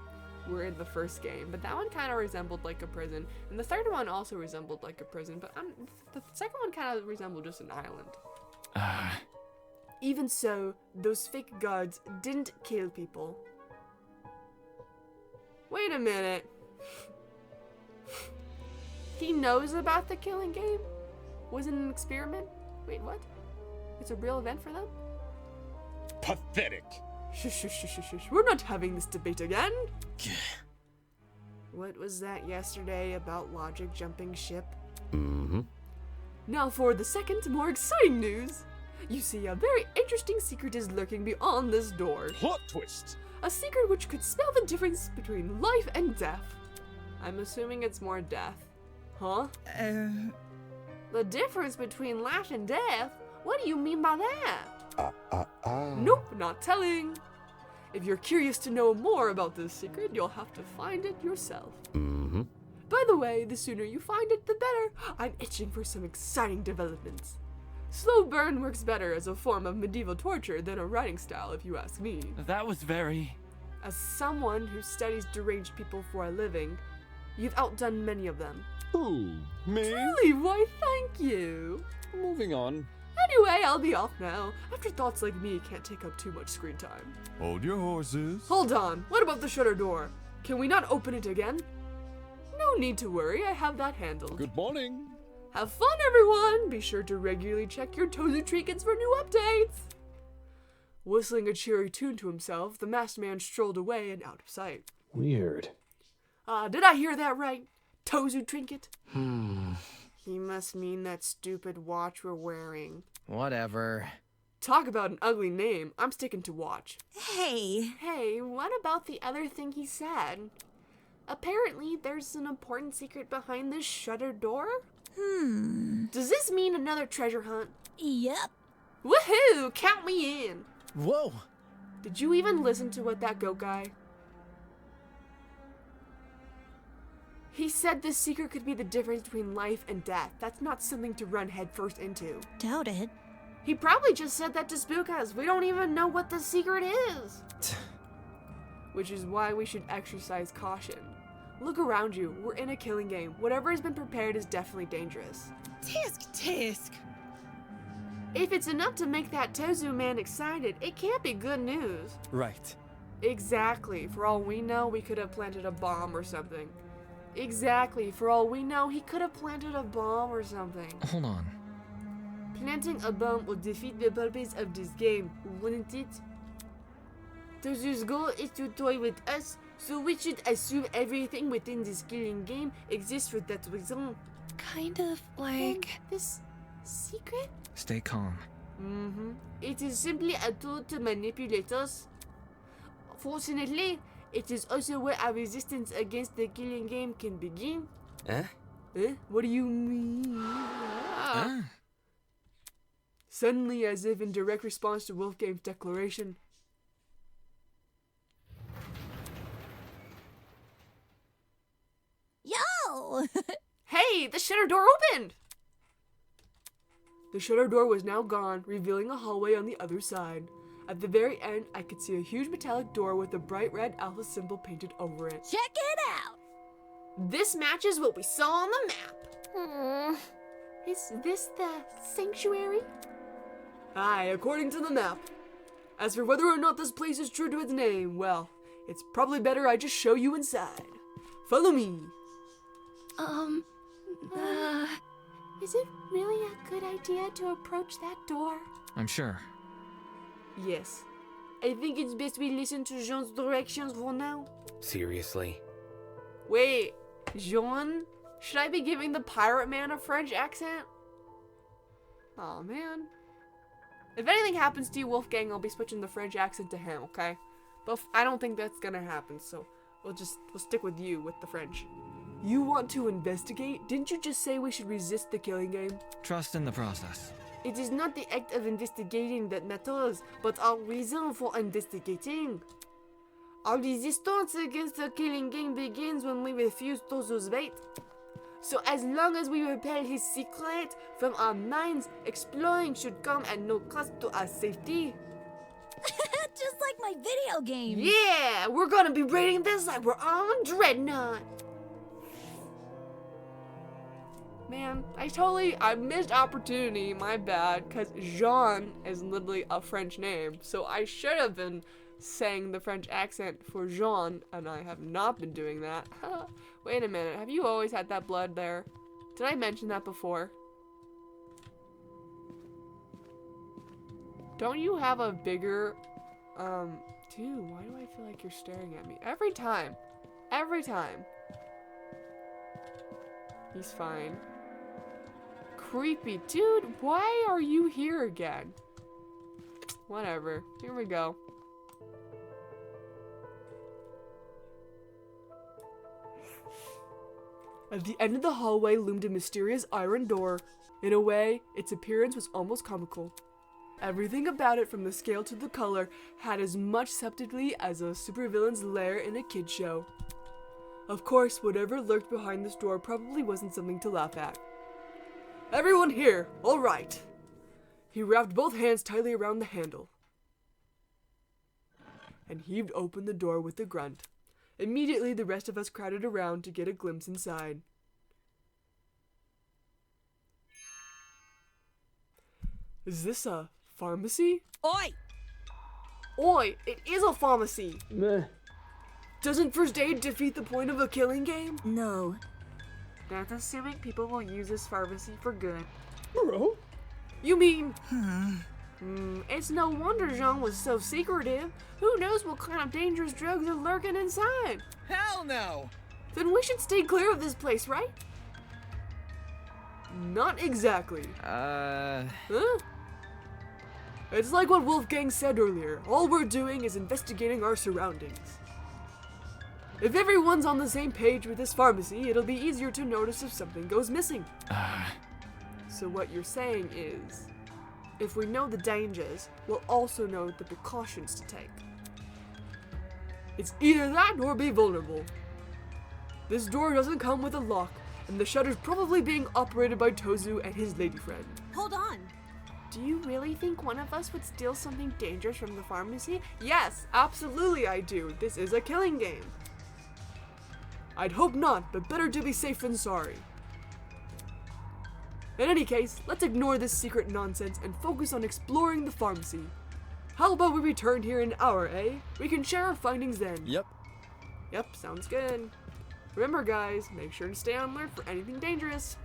were in the first game, but that one kind of resembled a prison. And the third one also resembled a prison, but the second one kind of resembled just an island. Even so, those fake guards didn't kill people. Wait a minute. He knows about the killing game? Was it an experiment? Wait, what? It's a real event for them? Pathetic. Shush. We're not having this debate again. What was that yesterday about logic jumping ship? Now for the second, more exciting news. You see, a very interesting secret is lurking beyond this door. Plot twist. A secret which could spell the difference between life and death. I'm assuming it's more death. Huh? The difference between life and death? What do you mean by that? Nope, not telling. If you're curious to know more about this secret, you'll have to find it yourself. By the way, the sooner you find it, the better. I'm itching for some exciting developments. Slow burn works better as a form of medieval torture than a writing style, if you ask me. That was very... As someone who studies deranged people for a living, you've outdone many of them. Who? Me? Really? Why, thank you. Moving on. Anyway, I'll be off now. Afterthoughts like me can't take up too much screen time. Hold your horses. Hold on. What about the shutter door? Can we not open it again? No need to worry. I have that handled. Good morning. Have fun, everyone! Be sure to regularly check your Tozu trinkets for new updates! Whistling a cheery tune to himself, the masked man strolled away and out of sight. Weird. Did I hear that right? Tozu trinket? He must mean that stupid watch we're wearing. Whatever. Talk about an ugly name. I'm sticking to watch. Hey. Hey, what about the other thing he said? Apparently, there's an important secret behind this shuttered door? Does this mean another treasure hunt? Yep. Woohoo! Count me in! Whoa! Did you even listen to what that goat guy? He said this secret could be the difference between life and death. That's not something to run headfirst into. Doubt it. He probably just said that to spook us. We don't even know what the secret is. Which is why we should exercise caution. Look around you. We're in a killing game. Whatever has been prepared is definitely dangerous. Tisk. If it's enough to make that Tozu man excited, it can't be good news. Right. Exactly. For all we know, we could have planted a bomb or something. Exactly. For all we know, he could have planted a bomb or something. Hold on. Planting a bomb would defeat the purpose of this game, wouldn't it? Tozu's goal is to toy with us, so we should assume everything within this killing game exists for that reason. Kind of like... This secret? Stay calm. It is simply a tool to manipulate us. Fortunately, it is also where our resistance against the killing game can begin. Eh? What do you mean? Suddenly, as if in direct response to Wolfgame's declaration. Yo! Hey, the shutter door opened! The shutter door was now gone, revealing a hallway on the other side. At the very end, I could see a huge metallic door with a bright red alpha symbol painted over it. Check it out! This matches what we saw on the map. Is this the sanctuary? Aye, according to the map. As for whether or not this place is true to its name, well, it's probably better I just show you inside. Follow me. Is it really a good idea to approach that door? I'm sure. Yes. I think it's best we listen to Jean's directions for now. Seriously? Wait, Jean? Should I be giving the pirate man a French accent? Aw, man. If anything happens to you, Wolfgang, I'll be switching the French accent to him, okay? But I don't think that's gonna happen, so we'll stick with you with the French. You want to investigate? Didn't you just say we should resist the killing game? Trust in the process. It is not the act of investigating that matters, but our reason for investigating. Our resistance against the killing game begins when we refuse Tozu's bait. So as long as we repel his secret from our minds, exploring should come at no cost to our safety. Just like my video game. Yeah, we're gonna be rating this like we're on Dreadnought. Man, I missed opportunity, my bad, because Jean is literally a French name, so I should have been saying the French accent for Jean, and I have not been doing that. Wait a minute, have you always had that blood there? Did I mention that before? Don't you have a bigger, dude, why do I feel like you're staring at me? Every time. He's fine. Creepy. Dude, why are you here again? Whatever. Here we go. At the end of the hallway loomed a mysterious iron door. In a way, its appearance was almost comical. Everything about it, from the scale to the color, had as much subtlety as a supervillain's lair in a kid's show. Of course, whatever lurked behind this door probably wasn't something to laugh at. Everyone here, all right. He wrapped both hands tightly around the handle. and heaved open the door with a grunt. Immediately, the rest of us crowded around to get a glimpse inside. Is this a pharmacy? Oi! Oi, it is a pharmacy! Meh. Doesn't first aid defeat the point of a killing game? No. That's assuming people will use this pharmacy for good. Bro? You mean... it's no wonder Jean was so secretive. Who knows what kind of dangerous drugs are lurking inside? Hell no! Then we should stay clear of this place, right? Not exactly. Huh? It's like what Wolfgang said earlier. All we're doing is investigating our surroundings. If everyone's on the same page with this pharmacy, it'll be easier to notice if something goes missing. So what you're saying is, if we know the dangers, we'll also know the precautions to take. It's either that or be vulnerable. This door doesn't come with a lock, and the shutter's probably being operated by Tozu and his lady friend. Hold on. Do you really think one of us would steal something dangerous from the pharmacy? Yes, absolutely I do. This is a killing game. I'd hope not, but better to be safe than sorry. In any case, let's ignore this secret nonsense and focus on exploring the pharmacy. How about we return here in an hour, eh? We can share our findings then. Yep. Yep, sounds good. Remember guys, make sure to stay on alert for anything dangerous.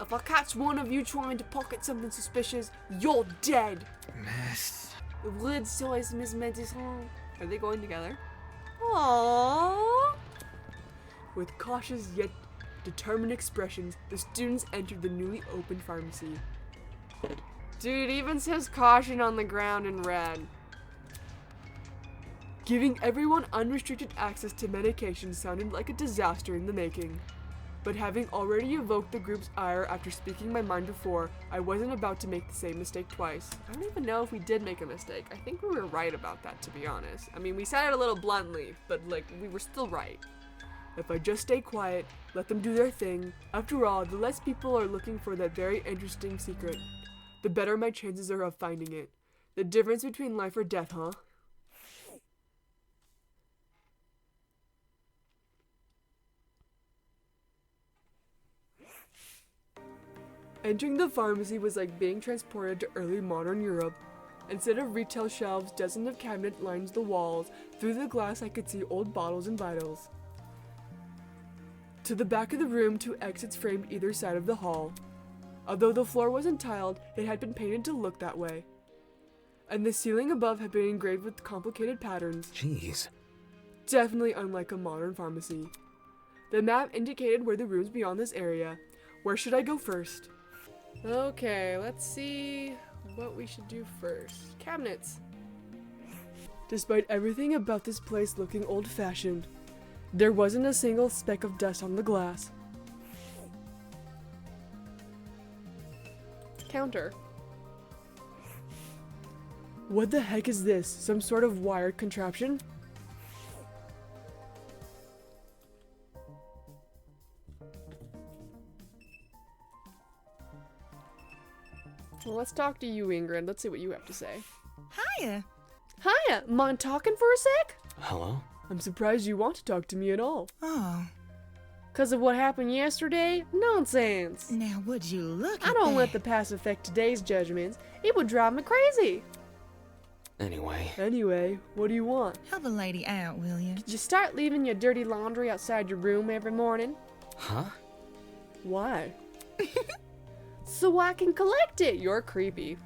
If I catch one of you trying to pocket something suspicious, you're dead. Miss. Red sauce, Miss Medicine. Are they going together? Aww. With cautious yet determined expressions, the students entered the newly opened pharmacy. Dude, it even says caution on the ground in red. Giving everyone unrestricted access to medication sounded like a disaster in the making. But having already evoked the group's ire after speaking my mind before, I wasn't about to make the same mistake twice. I don't even know if we did make a mistake. I think we were right about that, to be honest. I mean, we said it a little bluntly, but like, we were still right. If I just stay quiet, let them do their thing, after all, the less people are looking for that very interesting secret, the better my chances are of finding it. The difference between life or death, huh? Entering the pharmacy was like being transported to early modern Europe. Instead of retail shelves, dozens of cabinets lined the walls. Through the glass I could see old bottles and vitals. To the back of the room, 2 exits framed either side of the hall. Although the floor wasn't tiled, it had been painted to look that way. And the ceiling above had been engraved with complicated patterns. Jeez. Definitely unlike a modern pharmacy. The map indicated where the rooms beyond this area. Where should I go first? Okay, let's see what we should do first. Cabinets. Despite everything about this place looking old-fashioned, there wasn't a single speck of dust on the glass. Counter. What the heck is this? Some sort of wired contraption? Well, let's talk to you, Ingrid. Let's see what you have to say. Hiya. Hiya! Mind talking for a sec? Hello? I'm surprised you want to talk to me at all. Oh, 'Cause of what happened yesterday? Nonsense! now would you look I at don't that. let the past affect today's judgments. It would drive me crazy. Anyway, what do you want? Help a lady out, will you? Did you start leaving your dirty laundry outside your room every morning? huh? Why? So I can collect it. You're creepy.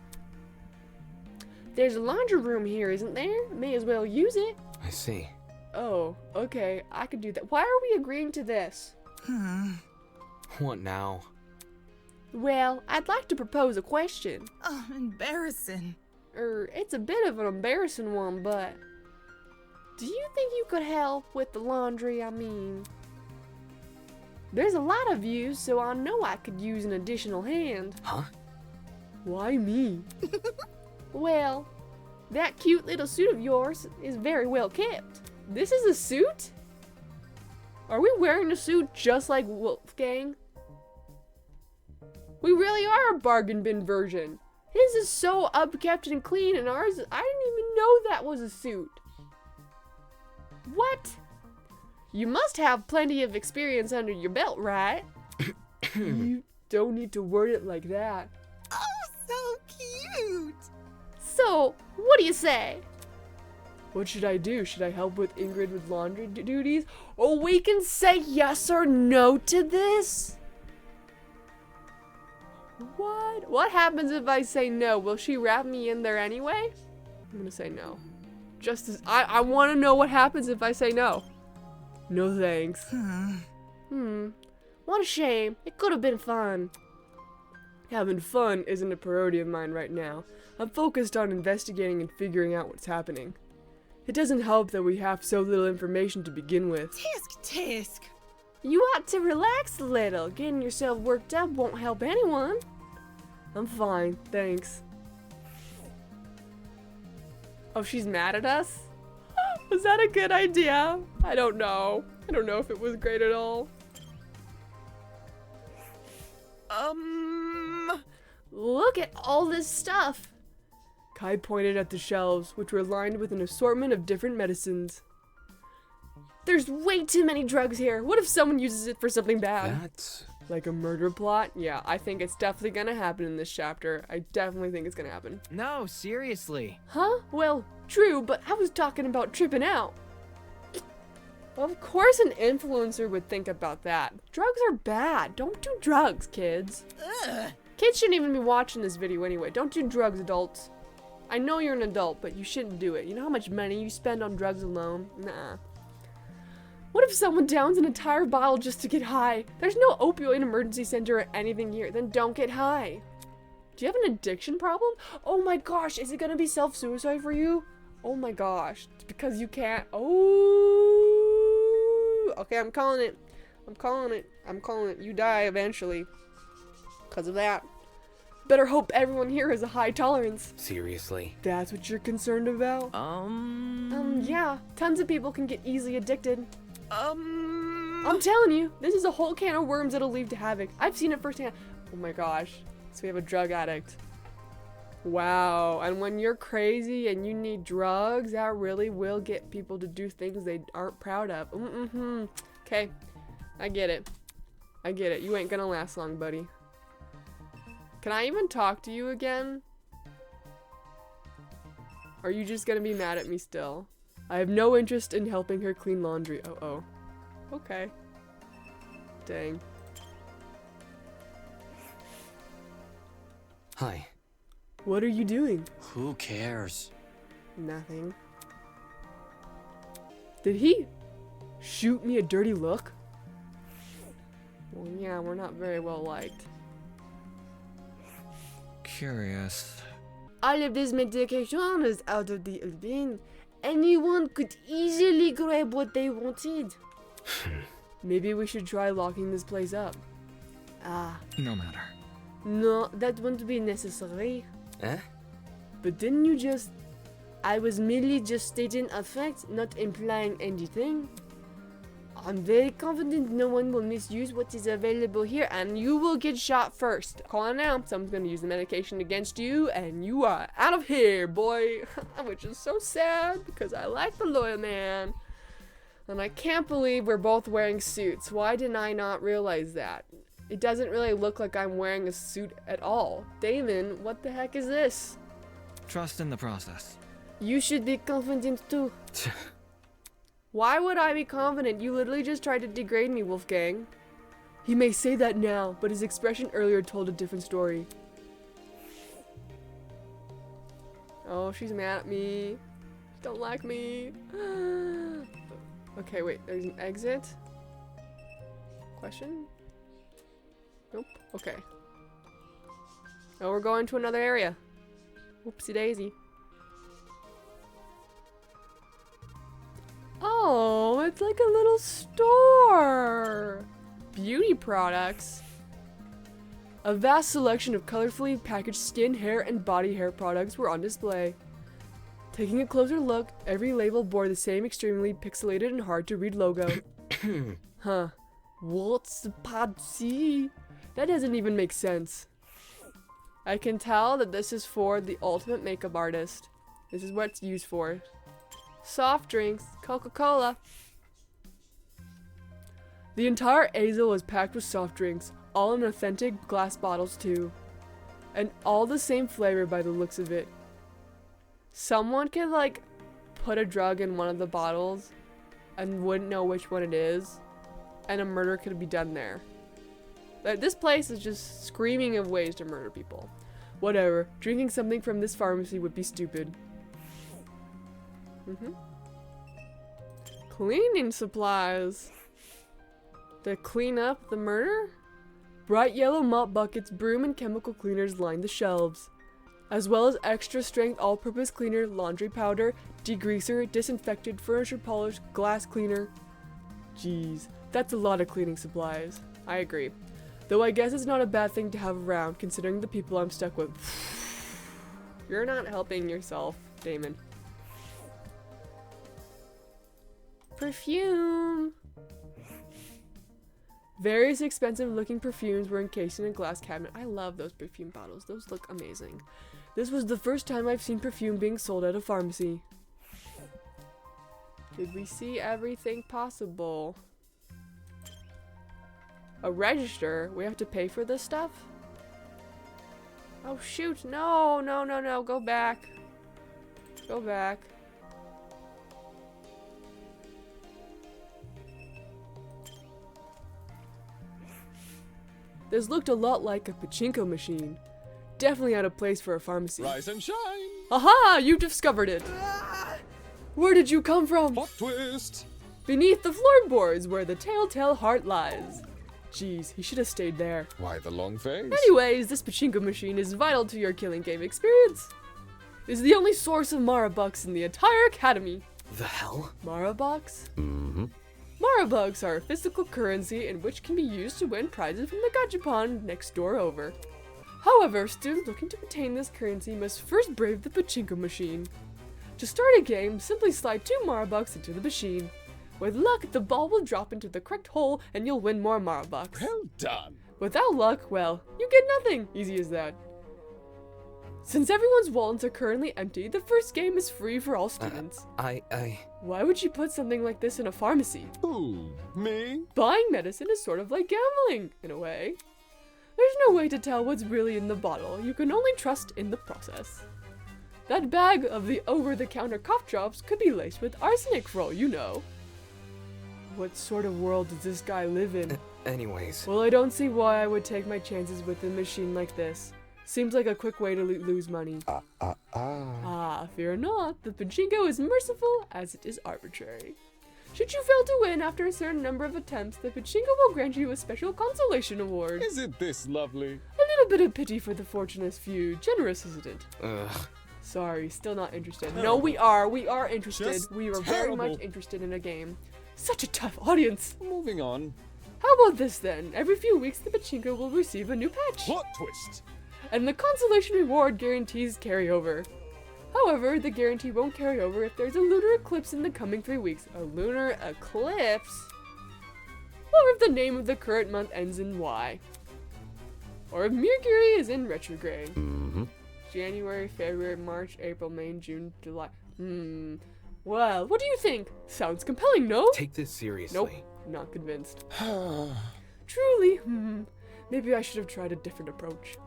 There's a laundry room here, isn't there? May as well use it. I see. Oh, okay. I could do that. Why are we agreeing to this? What now? Well, I'd like to propose a question. Oh, embarrassing. It's a bit of an embarrassing one, but... Do you think you could help with the laundry? I mean... There's a lot of you, so I know I could use an additional hand. Huh? Why me? Well, that cute little suit of yours is very well kept. This is a suit? Are we wearing a suit just like Wolfgang? We really are a bargain bin version. His is so upkept and clean, and ours, I didn't even know that was a suit. What? You must have plenty of experience under your belt, right? You don't need to word it like that. Oh, so cute. So, what do you say? What should I do? Should I help with Ingrid with laundry duties? Or we can say yes or no to this? What? What happens if I say no? Will she wrap me in there anyway? I'm gonna say no. Just as I want to know what happens if I say no. No thanks. What a shame. It could have been fun. Having fun isn't a priority of mine right now. I'm focused on investigating and figuring out what's happening. It doesn't help that we have so little information to begin with. Tisk. You ought to relax a little. Getting yourself worked up won't help anyone. I'm fine, thanks. Oh, she's mad at us? Was that a good idea? I don't know. I don't know if it was great at all. Look at all this stuff. Kai pointed at the shelves, which were lined with an assortment of different medicines. There's way too many drugs here. What if someone uses it for something bad? That's... Like a murder plot? Yeah, I think it's definitely gonna happen in this chapter. I definitely think it's gonna happen. No, seriously. Huh? Well, true, but I was talking about tripping out. Of course an influencer would think about that. Drugs are bad. Don't do drugs, kids. Ugh. Kids shouldn't even be watching this video anyway. Don't do drugs, adults. I know you're an adult, but you shouldn't do it. You know how much money you spend on drugs alone? Nah. What if someone downs an entire bottle just to get high? There's no opioid emergency center or anything here. Then don't get high. Do you have an addiction problem? Oh my gosh, is it gonna be self-suicide for you? Oh my gosh, it's because you can't. Oh, okay, I'm calling it. I'm calling it. I'm calling it. You die eventually. Because of that. Better hope everyone here has a high tolerance. Seriously? That's what you're concerned about? Yeah. Tons of people can get easily addicted. I'm telling you, this is a whole can of worms that'll lead to havoc. I've seen it firsthand. Oh my gosh. So we have a drug addict. Wow. And when you're crazy and you need drugs, that really will get people to do things they aren't proud of. Okay. I get it. I get it. You ain't gonna last long, buddy. Can I even talk to you again? Are you just gonna be mad at me still? I have no interest in helping her clean laundry. Oh. Okay. Dang. Hi. What are you doing? Who cares? Nothing. Did he shoot me a dirty look? Well, yeah, we're not very well liked. Curious. All of this medication is out of the bin. Anyone could easily grab what they wanted. Maybe we should try locking this place up. No matter. No, that won't be necessary. Eh? But didn't you just... I was merely just stating a fact, not implying anything. I'm very confident no one will misuse what is available here, and you will get shot first. Call it now. Someone's gonna use the medication against you, and you are out of here, boy. Which is so sad, because I like the loyal man. And I can't believe we're both wearing suits. Why didn't I not realize that? It doesn't really look like I'm wearing a suit at all. Damon, what the heck is this? Trust in the process. You should be confident too. Why would I be confident? You literally just tried to degrade me, Wolfgang. He may say that now, but his expression earlier told a different story. Oh, she's mad at me. Don't like me. Okay, wait, there's an exit? Question? Nope, okay. Oh, we're going to another area. Whoopsie daisy. Oh, it's like a little store. Beauty products. A vast selection of colorfully packaged skin, hair, and body hair products were on display. Taking a closer look, every label bore the same extremely pixelated and hard to read logo. Huh. What's the pad C? That doesn't even make sense. I can tell that this is for the ultimate makeup artist. This is what it's used for. Soft drinks, Coca-Cola. The entire easel is packed with soft drinks, all in authentic glass bottles too. And all the same flavor by the looks of it. Someone could like put a drug in one of the bottles and wouldn't know which one it is, and a murder could be done there. This place is just screaming of ways to murder people. Whatever, drinking something from this pharmacy would be stupid. Cleaning supplies. To clean up the murder? Bright yellow mop buckets, broom, and chemical cleaners line the shelves, as well as extra strength all-purpose cleaner, laundry powder, degreaser, disinfectant, furniture polish, glass cleaner. Jeez, that's a lot of cleaning supplies. I agree. Though I guess it's not a bad thing to have around, considering the people I'm stuck with. You're not helping yourself, Damon. Perfume! Various expensive looking perfumes were encased in a glass cabinet. I love those perfume bottles. Those look amazing. This was the first time I've seen perfume being sold at a pharmacy. Did we see everything possible? A register? We have to pay for this stuff? Oh shoot, no, no, no, no, go back. Go back. This looked a lot like a pachinko machine. Definitely out of place for a pharmacy. Rise and shine! Aha! You discovered it! Where did you come from? Plot twist! Beneath the floorboards where the telltale heart lies. Jeez, he should have stayed there. Why the long face? Anyways, this pachinko machine is vital to your killing game experience. It is the only source of Marabucks in the entire academy. The hell? Marabucks? Mm-hmm. Marabucks are a physical currency in which can be used to win prizes from the gachapon next door over. However, students looking to obtain this currency must first brave the pachinko machine. To start a game, simply slide 2 Marabucks into the machine. With luck, the ball will drop into the correct hole and you'll win more Marabucks. Well done. Without luck, well, you get nothing. Easy as that. Since everyone's wallets are currently empty, the first game is free for all students. Why would you put something like this in a pharmacy? Who? Me? Buying medicine is sort of like gambling, in a way. There's no way to tell what's really in the bottle. You can only trust in the process. That bag of the over-the-counter cough drops could be laced with arsenic for all you know. What sort of world does this guy live in? Anyways. Well, I don't see why I would take my chances with a machine like this. Seems like a quick way to lose money. Fear not. The pachinko is merciful as it is arbitrary. Should you fail to win after a certain number of attempts, the pachinko will grant you a special consolation award. Isn't this lovely? A little bit of pity for the fortunate few. Generous, isn't it? Ugh. Sorry, still not interested. No, we are. We are interested. Just We are terrible. very much interested in a game. Such a tough audience. Moving on. How about this then? Every few weeks, the pachinko will receive a new patch. Plot twist. And the consolation reward guarantees carryover. However, the guarantee won't carry over if there's a lunar eclipse in the coming 3 weeks. A lunar eclipse? Or if the name of the current month ends in Y. Or if Mercury is in retrograde. Mm-hmm. January, February, March, April, May, June, July. Well, what do you think? Sounds compelling, no? Take this seriously. Nope, not convinced. Truly, maybe I should have tried a different approach.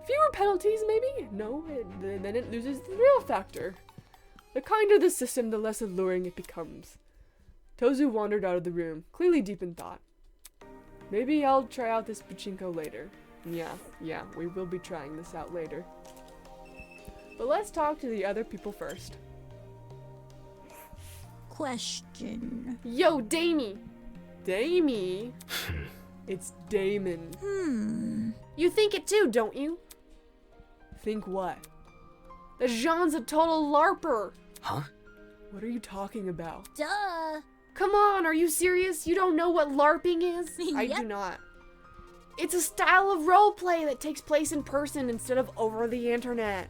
Fewer penalties, maybe? No, then it loses the real factor. The kinder the system, the less alluring it becomes. Tozu wandered out of the room, clearly deep in thought. Maybe I'll try out this pachinko later. Yeah, we will be trying this out later. But let's talk to the other people first. Question. Yo, Damie! Damie? It's Damon. You think it too, don't you? Think what? That Jean's a total LARPer! Huh? What are you talking about? Duh. Come on, are you serious? You don't know what LARPing is? I Yep. do not. It's a style of roleplay that takes place in person instead of over the internet.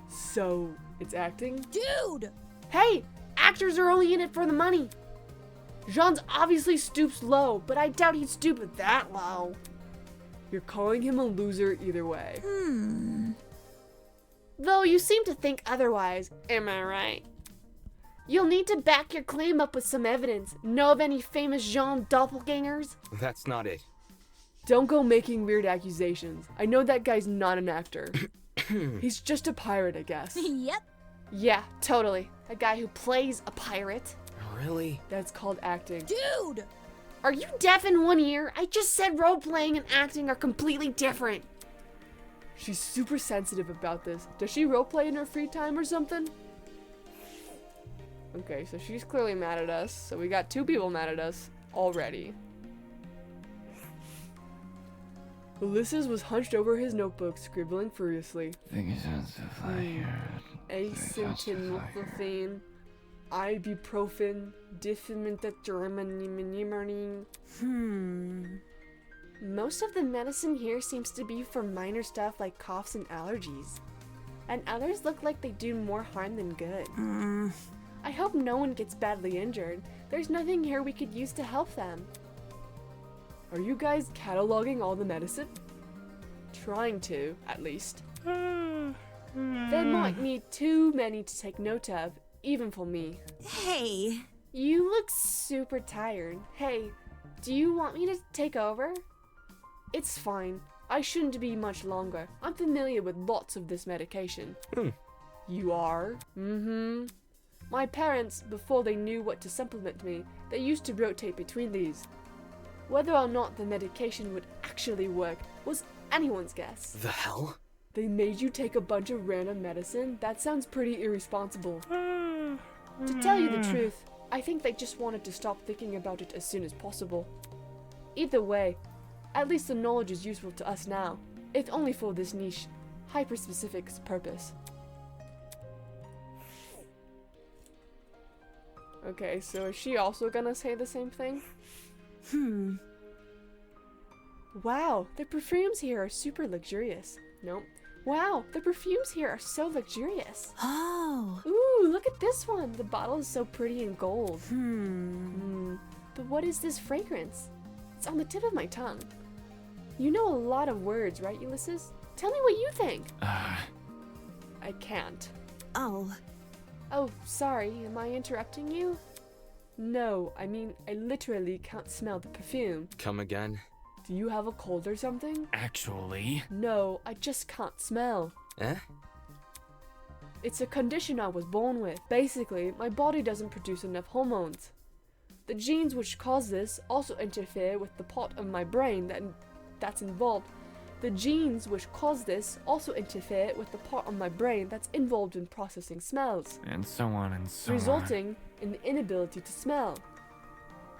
So, it's acting? Dude! Hey! Actors are only in it for the money! Jean's obviously stoops low, but I doubt he'd stoop that low. You're calling him a loser either way. Though you seem to think otherwise, am I right? You'll need to back your claim up with some evidence. Know of any famous Jean doppelgangers? That's not it. Don't go making weird accusations. I know that guy's not an actor. He's just a pirate, I guess. Yep. Yeah, totally. A guy who plays a pirate. Really? That's called acting. Dude! Are you deaf in one ear? I just said role-playing and acting are completely different. She's super sensitive about this. Does she roleplay in her free time or something? Okay, so she's clearly mad at us. So we got 2 people mad at us already. Ulysses was hunched over his notebook, scribbling furiously. Acetaminophen, ibuprofen, difemintate. Most of the medicine here seems to be for minor stuff like coughs and allergies. And others look like they do more harm than good. I hope no one gets badly injured. There's nothing here we could use to help them. Are you guys cataloging all the medicine? Trying to, at least. There might be too many to take note of, even for me. Hey. You look super tired. Hey, do you want me to take over? It's fine. I shouldn't be much longer. I'm familiar with lots of this medication. You are? My parents, before they knew what to supplement me, they used to rotate between these. Whether or not the medication would actually work was anyone's guess. The hell? They made you take a bunch of random medicine? That sounds pretty irresponsible. To tell you the truth, I think they just wanted to stop thinking about it as soon as possible. Either way, at least the knowledge is useful to us now, if only for this niche, hyper-specific purpose. Okay, so is she also gonna say the same thing? Wow, the perfumes here are super luxurious. Nope. Wow, the perfumes here are so luxurious. Oh. Ooh, look at this one. The bottle is so pretty and gold. But what is this fragrance? It's on the tip of my tongue. You know a lot of words, right, Ulysses? Tell me what you think. I can't. Oh. Oh, sorry, am I interrupting you? No, I mean, I literally can't smell the perfume. Come again? Do you have a cold or something? Actually. No, I just can't smell. Eh? It's a condition I was born with. Basically, my body doesn't produce enough hormones. The genes which cause this also interfere with the part of my brain that's involved. The genes which cause this also interfere with the part of my brain that's involved in processing smells. And so on and so resulting in the inability to smell.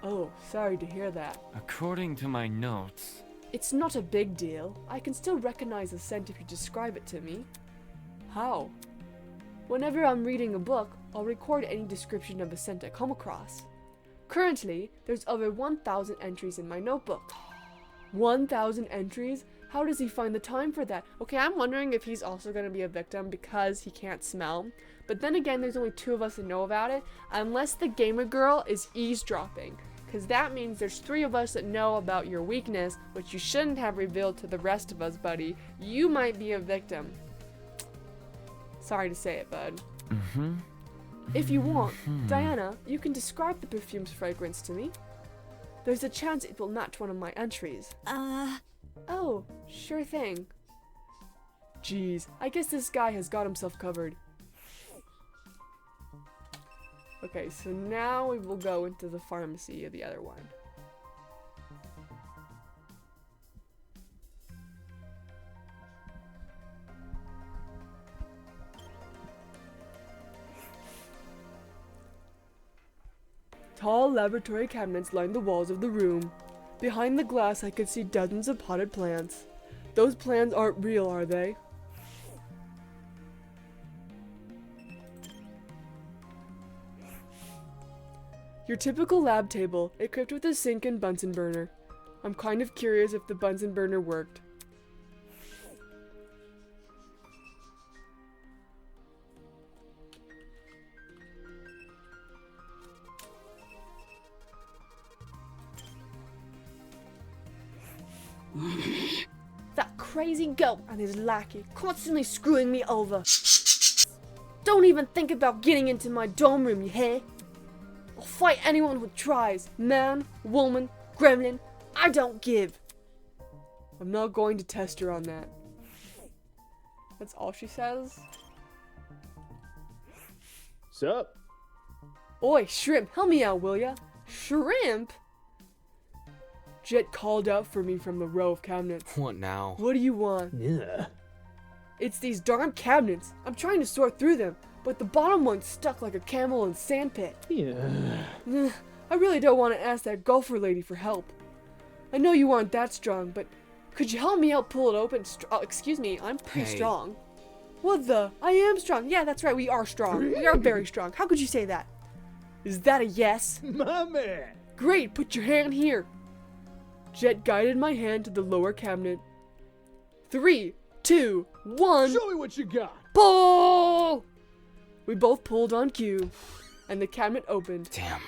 Oh, sorry to hear that. According to my notes. It's not a big deal. I can still recognize a scent if you describe it to me. How? Whenever I'm reading a book, I'll record any description of a scent I come across. Currently, there's over 1,000 entries in my notebook. 1,000 entries? How does he find the time for that? Okay, I'm wondering if he's also going to be a victim because he can't smell. But then again, there's only 2 of us that know about it, unless the gamer girl is eavesdropping. Because that means there's 3 of us that know about your weakness, which you shouldn't have revealed to the rest of us, buddy. You might be a victim. Sorry to say it, bud. If you want, Diana, you can describe the perfume's fragrance to me. There's a chance it will match one of my entries. Oh, sure thing. Jeez, I guess this guy has got himself covered. Okay, so now we will go into the pharmacy of the other one. Tall laboratory cabinets line the walls of the room. Behind the glass, I could see dozens of potted plants. Those plants aren't real, are they? Your typical lab table, equipped with a sink and Bunsen burner. I'm kind of curious if the Bunsen burner worked. crazy goat and his lackey constantly screwing me over. Don't even think about getting into my dorm room, you hear? I'll fight anyone who tries. Man, woman, gremlin, I don't give. I'm not going to test her on that. That's all she says? Sup? Oi, Shrimp, help me out, will ya? Shrimp? Jet called out for me from the row of cabinets. What now? What do you want? Yeah. It's these darn cabinets. I'm trying to sort through them, but the bottom one's stuck like a camel in a sandpit. Yeah. I really don't want to ask that golfer lady for help. I know you aren't that strong, but could you help me out pull it open? Excuse me, I'm pretty Hey. strong. What the? I am strong. Yeah, that's right, we are strong. We are very strong. How could you say that? Is that a yes? My man. Great, put your hand here. Jet guided my hand to the lower cabinet. 3, 2, 1. Show me what you got. Pull! We both pulled on cue, and the cabinet opened. Damn.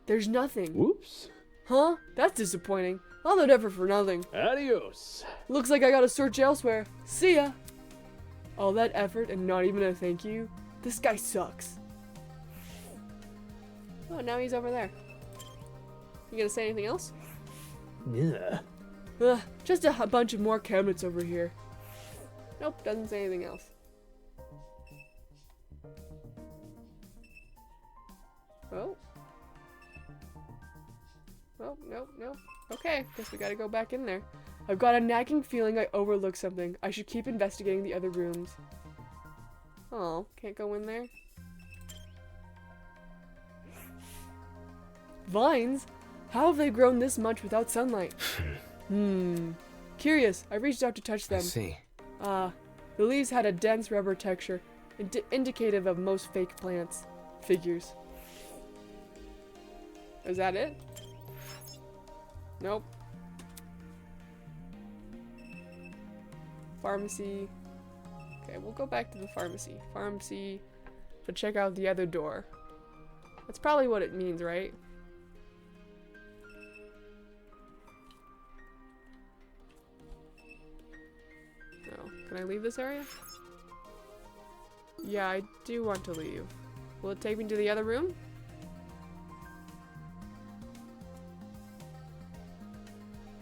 There's nothing. Whoops. Huh? That's disappointing. All that effort for nothing. Adios. Looks like I gotta search elsewhere. See ya! All that effort and not even a thank you? This guy sucks. Oh, now he's over there. You gonna say anything else? Yeah. Just a bunch of more cabinets over here. Nope, doesn't say anything else. Oh. Oh, nope. Okay, guess we gotta go back in there. I've got a nagging feeling I overlooked something. I should keep investigating the other rooms. Oh, can't go in there? Vines? How have they grown this much without sunlight? Curious. I reached out to touch I them. see. The leaves had a dense rubber texture, indicative of most fake plants. Figures. Is that it? Nope. Pharmacy. Okay, we'll go back to the pharmacy. Pharmacy to check out the other door. That's probably what it means, right? No. Can I leave this area? Yeah, I do want to leave. Will it take me to the other room?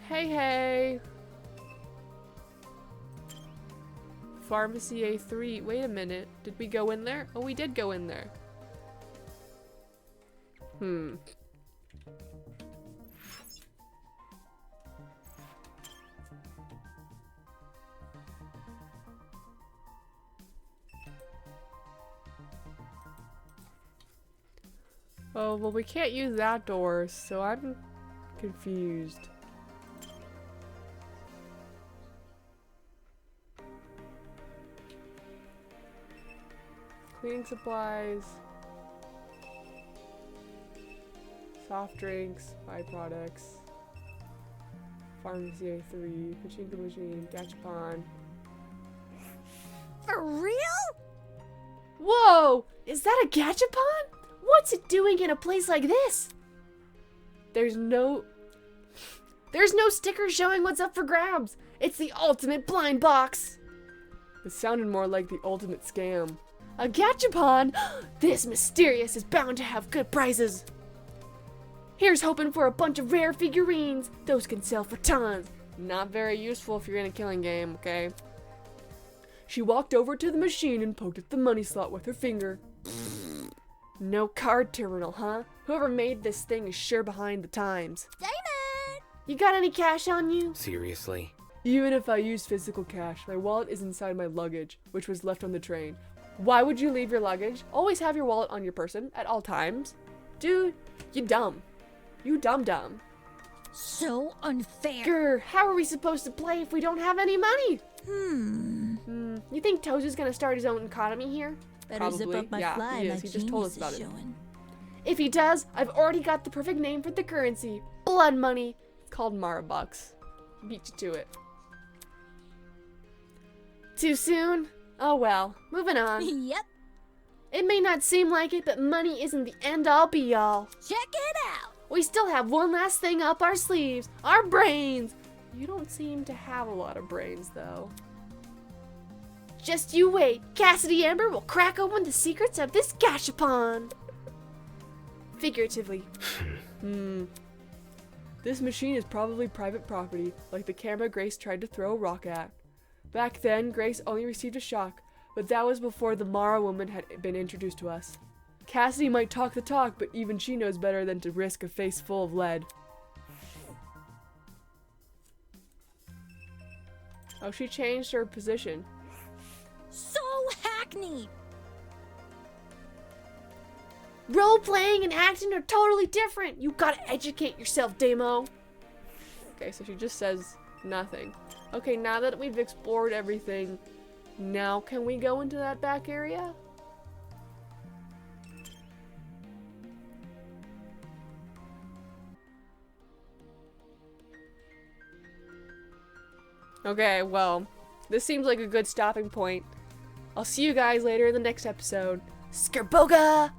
Hey! Pharmacy A3. Wait a minute. Did we go in there? Oh, we did go in there. Oh, well, we can't use that door, so I'm confused. Cleaning supplies, soft drinks, byproducts, pharmacy A3, pachinko machine, gachapon. For real? Whoa! Is that a gachapon? What's it doing in a place like this? There's no sticker showing what's up for grabs. It's the ultimate blind box. It sounded more like the ultimate scam. A gachapon? This mysterious is bound to have good prizes. Here's hoping for a bunch of rare figurines. Those can sell for tons. Not very useful if you're in a killing game, okay? She walked over to the machine and poked at the money slot with her finger. No card terminal, huh? Whoever made this thing is sure behind the times. Damon! You got any cash on you? Seriously? Even if I use physical cash, my wallet is inside my luggage, which was left on the train. Why would you leave your luggage? Always have your wallet on your person at all times. Dude, you dumb. You dumb. So unfair. Grr, how are we supposed to play if we don't have any money? You think Tozu's gonna start his own economy here? Better zip Probably. up my Yeah, fly, he my is. He just told us genius about is it. showing. If he does, I've already got the perfect name for the currency. Blood money. It's called Marabucks. Beat you to it. Too soon? Oh well. Moving on. Yep. It may not seem like it, but money isn't the end-all be-all. Check it out. We still have one last thing up our sleeves. Our brains. You don't seem to have a lot of brains, though. Just you wait. Cassidy Amber will crack open the secrets of this gashapon. Figuratively. This machine is probably private property, like the camera Grace tried to throw a rock at. Back then, Grace only received a shock, but that was before the Mara woman had been introduced to us. Cassidy might talk the talk, but even she knows better than to risk a face full of lead. Oh, she changed her position. So hackneyed. Role-playing and acting are totally different. You gotta educate yourself, Damo. Okay, so she just says nothing. Okay, now that we've explored everything, now can we go into that back area? Okay, well, this seems like a good stopping point. I'll see you guys later in the next episode. Skerboga!